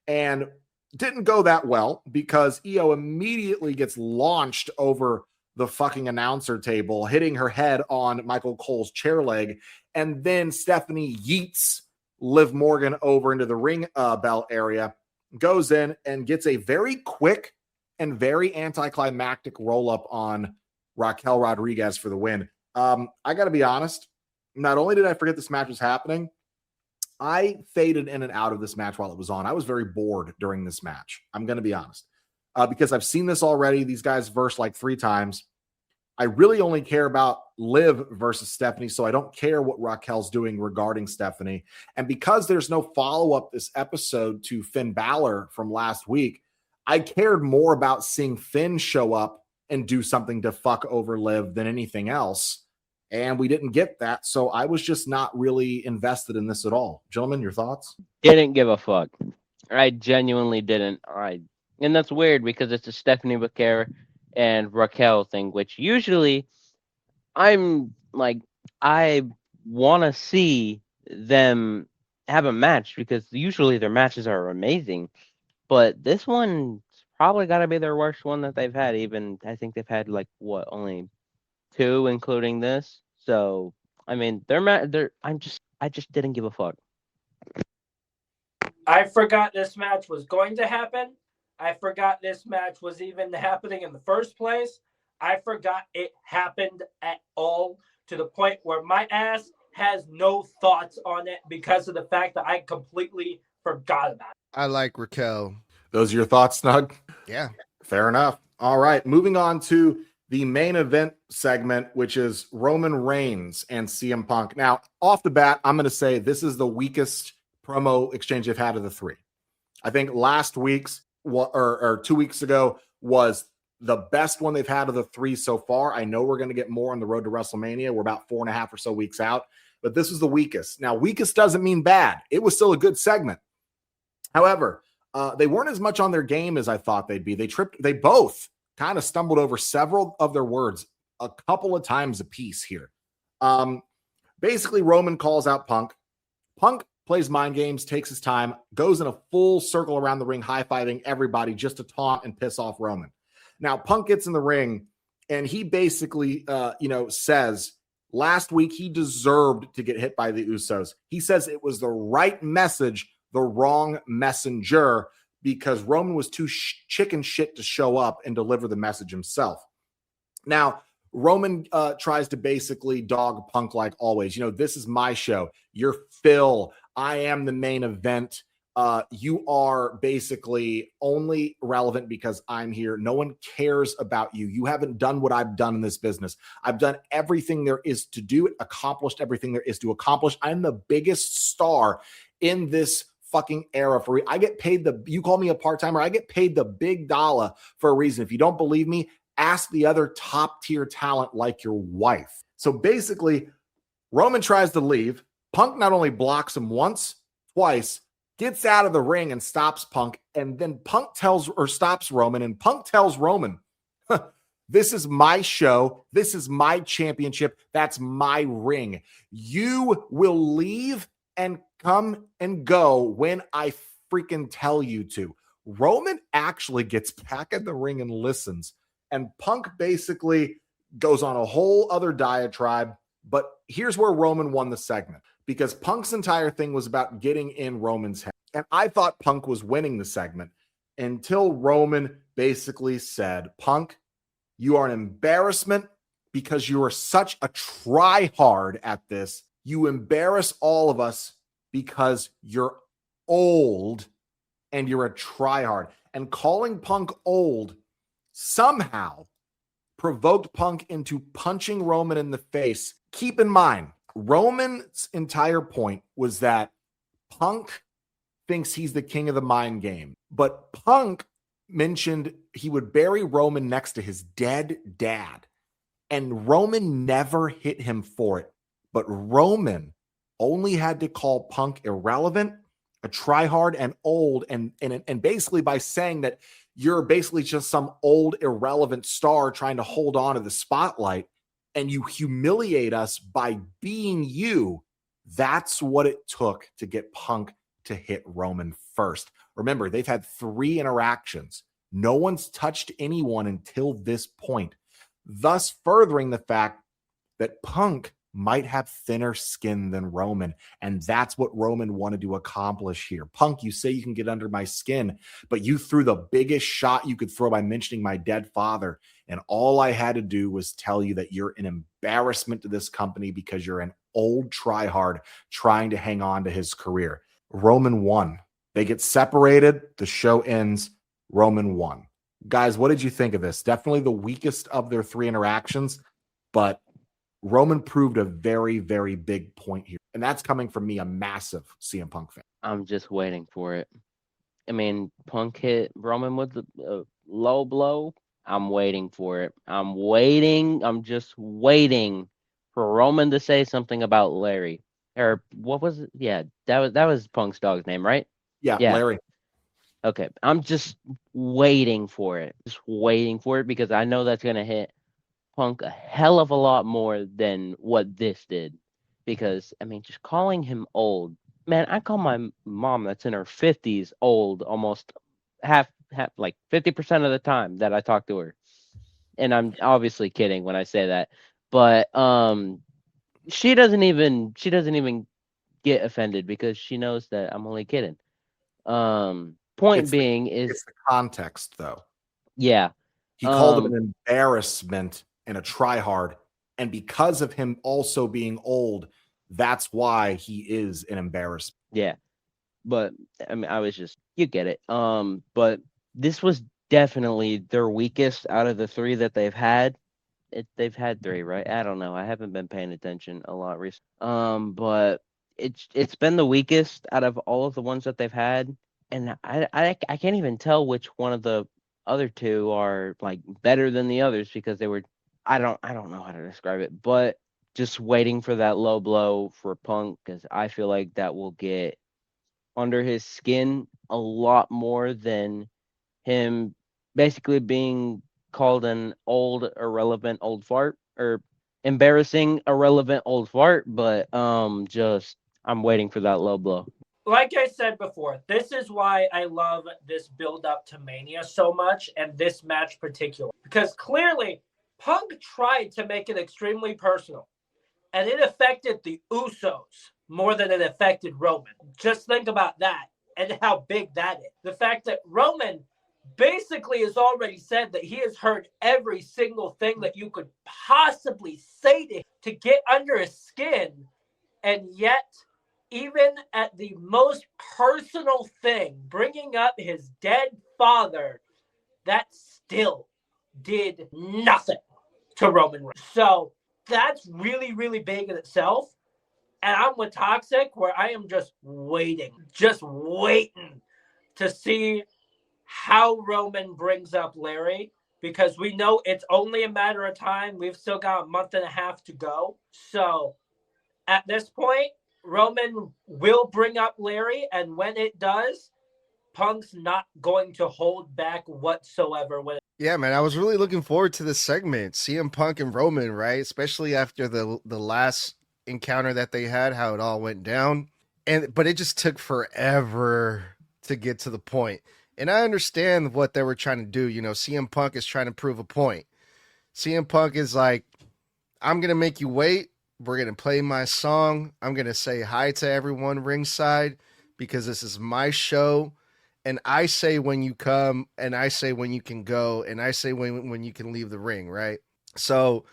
and didn't go that well because Io immediately gets launched over the fucking announcer table, hitting her head on Michael Cole's chair leg. And then Stephanie yeets Liv Morgan over into the ring bell area, goes in and gets a very quick and very anticlimactic roll up on Raquel Rodriguez for the win. I got to be honest. Not only did I forget this match was happening, I faded in and out of this match while it was on. I was very bored during this match. I'm going to be honest. Because I've seen this already. These guys verse like 3 times. I really only care about Liv versus Stephanie, so I don't care what Raquel's doing regarding Stephanie. And because there's no follow-up this episode to Finn Balor from last week, I cared more about seeing Finn show up and do something to fuck over Liv than anything else. And we didn't get that, so I was just not really invested in this at all. Gentlemen, your thoughts? Didn't give a fuck. I genuinely didn't. And that's weird because it's a Stephanie Vaquer and Raquel thing, which usually I'm like, I want to see them have a match because usually their matches are amazing. But this one's probably got to be their worst one that they've had. Even I think they've had like only 2, including this. So I mean, I just didn't give a fuck. I forgot this match was going to happen. I forgot this match was even happening in the first place. I forgot it happened at all, to the point where my ass has no thoughts on it because of the fact that I completely forgot about it. I like Raquel. Those are your thoughts, Snug? Yeah. Fair enough. All right. Moving on to the main event segment, which is Roman Reigns and CM Punk. Now, off the bat, I'm going to say this is the weakest promo exchange they've had of the 3. I think last week's or 2 weeks ago was the best one they've had of the 3 so far. I know we're going to get more on the road to WrestleMania. We're about 4.5 or so weeks out, but this was the weakest. Now, weakest doesn't mean bad. It was still a good segment. However, they weren't as much on their game as I thought they'd be. They both kind of stumbled over several of their words a couple of times apiece here. Basically, Roman calls out Punk. Punk plays mind games, takes his time, goes in a full circle around the ring, high-fiving everybody just to taunt and piss off Roman. Now, Punk gets in the ring, and he basically, says last week he deserved to get hit by the Usos. He says it was the right message, the wrong messenger, because Roman was too chicken shit to show up and deliver the message himself. Now, Roman tries to basically dog Punk like always. This is my show. You're Phil. I am the main event. You are basically only relevant because I'm here. No one cares about you. You haven't done what I've done in this business. I've done everything there is to do, accomplished everything there is to accomplish. I'm the biggest star in this fucking era. I get paid you call me a part-timer, I get paid the big dollar for a reason. If you don't believe me, ask the other top tier talent like your wife. So basically, Roman tries to leave. Punk not only blocks him once, twice, gets out of the ring and stops Punk, and then stops Roman, and Punk tells Roman, this is my show. This is my championship. That's my ring. You will leave and come and go when I freaking tell you to. Roman actually gets back in the ring and listens. And Punk basically goes on a whole other diatribe. But here's where Roman won the segment, because Punk's entire thing was about getting in Roman's head. And I thought Punk was winning the segment until Roman basically said, Punk, you are an embarrassment because you are such a try-hard at this. You embarrass all of us because you're old and you're a try-hard. And calling Punk old somehow provoked Punk into punching Roman in the face. Keep in mind, Roman's entire point was that Punk thinks he's the king of the mind game. But Punk mentioned he would bury Roman next to his dead dad. And Roman never hit him for it. But Roman only had to call Punk irrelevant, a tryhard, and old. And basically by saying that you're basically just some old, irrelevant star trying to hold on to the spotlight, and you humiliate us by being you. That's what it took to get Punk to hit Roman first. Remember, they've had 3 interactions. No one's touched anyone until this point. thus furthering the fact that Punk might have thinner skin than Roman. And that's what Roman wanted to accomplish here. Punk, you say you can get under my skin, but you threw the biggest shot you could throw by mentioning my dead father. And all I had to do was tell you that you're an embarrassment to this company because you're an old tryhard trying to hang on to his career. Roman won. They get separated. The show ends. Roman won. Guys, what did you think of this? Definitely the weakest of their 3 interactions, but Roman proved a very, very big point here. And that's coming from me, a massive CM Punk fan. I'm just waiting for it. I mean, Punk hit Roman with a low blow. I'm waiting for it. I'm just waiting for Roman to say something about Larry. Or what was it? Yeah, that was Punk's dog's name, right? Yeah. Larry. Okay. I'm just waiting for it. Just waiting for it because I know that's gonna hit Punk a hell of a lot more than what this did. Because I mean, just calling him old. Man, I call my mom that's in her 50s old almost half like 50% of the time that I talk to her. And I'm obviously kidding when I say that. But she doesn't even get offended because she knows that I'm only kidding. Point being is it's the context though. Yeah. He called him an embarrassment and a tryhard. And because of him also being old, that's why he is an embarrassment. Yeah. But I mean, I was just, you get it. But this was definitely their weakest out of the 3 that they've had. They've had 3, right? I don't know. I haven't been paying attention a lot recently. But it's been the weakest out of all of the ones that they've had, and I can't even tell which one of the other 2 are like better than the others because they were. I don't know how to describe it, but just waiting for that low blow for Punk because I feel like that will get under his skin a lot more than him basically being called an old irrelevant old fart or embarrassing irrelevant old fart, but just I'm waiting for that low blow. Like I said before, this is why I love this build up to Mania so much and this match particular, because clearly Punk tried to make it extremely personal and it affected the Usos more than it affected Roman. Just think about that and how big that is. The fact that Roman basically has already said that he has heard every single thing that you could possibly say to get under his skin, and yet even at the most personal thing, bringing up his dead father, that still did nothing to Roman Reigns. So that's really, really big in itself. And I'm with Toxic, where I am just waiting to see how Roman brings up Larry, because we know it's only a matter of time. We've still got a month and a half to go. So at this point, Roman will bring up Larry, and when it does, Punk's not going to hold back whatsoever. Yeah, man, I was really looking forward to this segment, CM Punk and Roman, right? Especially after the last encounter that they had, how it all went down. But it just took forever to get to the point. And I understand what they were trying to do. You know, CM Punk is trying to prove a point. CM Punk is like, I'm going to make you wait. We're going to play my song. I'm going to say hi to everyone ringside because this is my show. And I say when you come, and I say when you can go, and I say when you can leave the ring, right? So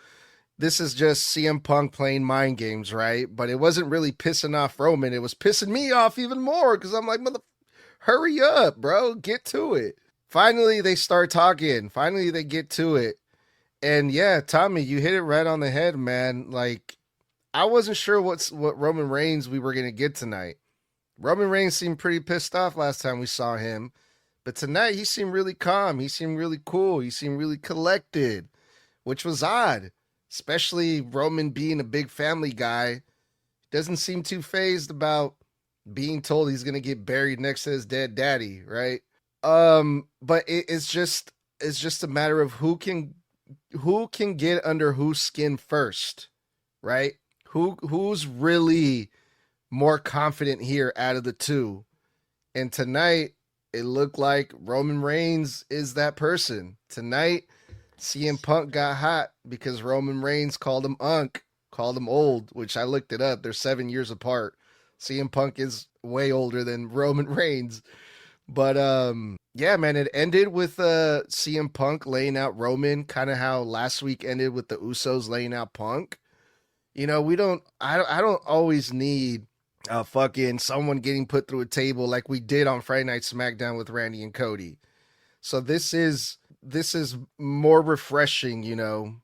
this is just CM Punk playing mind games, right? But it wasn't really pissing off Roman. It was pissing me off even more because I'm like, hurry up, bro. Get to it. Finally, they start talking. Finally, they get to it. And yeah, Tommy, you hit it right on the head, man. Like, I wasn't sure what Roman Reigns we were going to get tonight. Roman Reigns seemed pretty pissed off last time we saw him. But tonight, he seemed really calm. He seemed really cool. He seemed really collected, which was odd. Especially Roman being a big family guy. Doesn't seem too fazed about being told he's going to get buried next to his dead daddy, right? But it's just a matter of who can get under whose skin first, right? Who's really more confident here out of the 2. And tonight, it looked like Roman Reigns is that person. Tonight, CM Punk got hot because Roman Reigns called him Unk, called him old, which I looked it up. They're 7 years apart. CM Punk is way older than Roman Reigns. But yeah, man, it ended with CM Punk laying out Roman, kind of how last week ended with the Usos laying out Punk. You know, I don't always need fucking someone getting put through a table like we did on Friday Night SmackDown with Randy and Cody. So this is more refreshing, you know.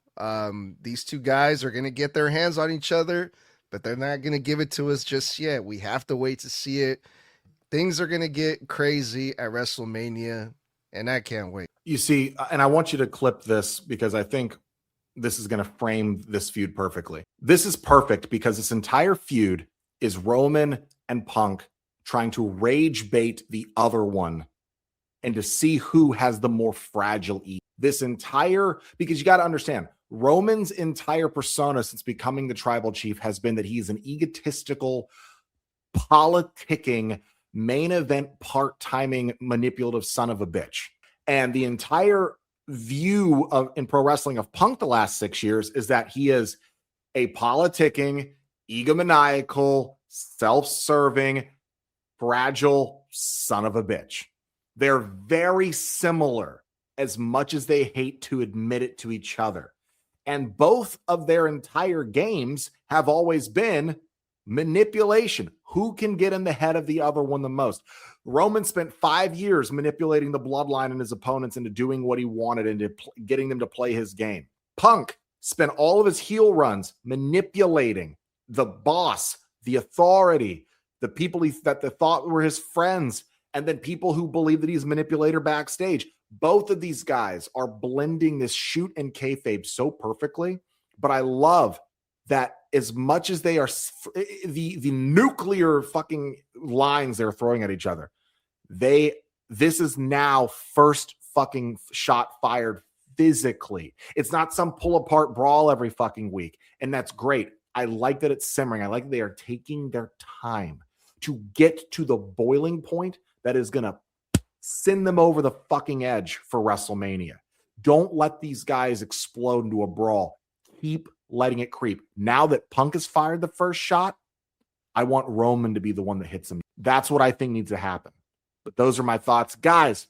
These two guys are gonna get their hands on each other, but they're not gonna give it to us just yet. We have to wait to see it. Things are gonna get crazy at WrestleMania, and I can't wait. You see, and I want you to clip this because I think this is going to frame this feud perfectly. This is perfect because this entire feud is Roman and Punk trying to rage bait the other one and to see who has the more fragile ego. This entire, because you got to understand, Roman's entire persona since becoming the tribal chief has been that he's an egotistical, politicking, main event part-timing, manipulative son of a bitch. And the entire view of in pro wrestling of Punk the last 6 years is that he is a politicking, egomaniacal, self-serving, fragile son of a bitch. They're very similar as much as they hate to admit it to each other. And both of their entire games have always been manipulation. Who can get in the head of the other one the most? Roman spent 5 years manipulating the bloodline and his opponents into doing what he wanted and getting them to play his game. Punk spent all of his heel runs manipulating the boss, the authority, the people that they thought were his friends, and then people who believe that he's a manipulator backstage. Both of these guys are blending this shoot and kayfabe so perfectly, but I love that as much as they are the nuclear fucking lines they're throwing at each other, this is now first fucking shot fired physically. It's not some pull apart brawl every fucking week. And that's great. I like that it's simmering. I like that they are taking their time to get to the boiling point that is going to send them over the fucking edge for WrestleMania. Don't let these guys explode into a brawl. Keep letting it creep. Now that Punk has fired the first shot, I want Roman to be the one that hits him. That's what I think needs to happen. But those are my thoughts. Guys,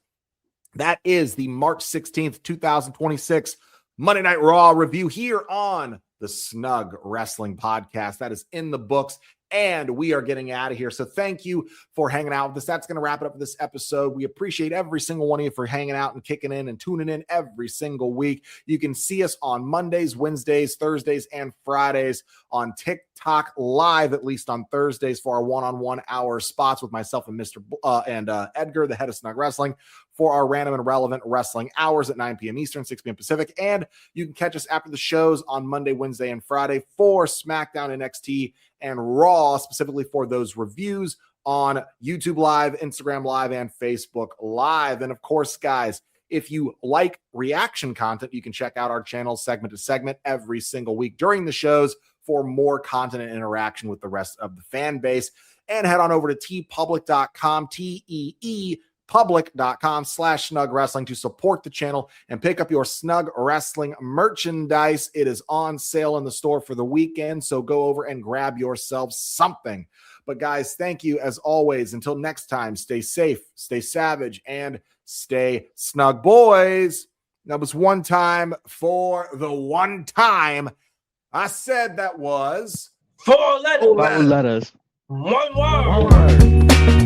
that is the March 16th, 2026 Monday Night Raw review here on the Snug Wrestling Podcast. That is in the books, and we are getting out of here. So thank you for hanging out with us. That's going to wrap it up for this episode. We appreciate every single one of you for hanging out and kicking in and tuning in every single week. You can see us on Mondays, Wednesdays, Thursdays, and Fridays on TikTok live, at least on Thursdays, for our one-on-one hour spots with myself and Edgar, the head of Snug Wrestling, for our random and relevant wrestling hours at 9 p.m. Eastern, 6 p.m. Pacific. And you can catch us after the shows on Monday, Wednesday, and Friday for SmackDown, NXT, and Raw, specifically for those reviews on YouTube Live, Instagram Live, and Facebook Live. And of course, guys, if you like reaction content, you can check out our channel segment to segment every single week during the shows for more content and interaction with the rest of the fan base. And head on over to tpublic.com, public.com/Snug Wrestling to support the channel and pick up your Snug Wrestling merchandise. It is on sale in the store for the weekend, so go over and grab yourself something. But guys, thank you as always. Until next time, stay safe, stay savage, and stay snug. Boys, that was one time for the one time I said that was 4 letters. 4 letters. 1 word.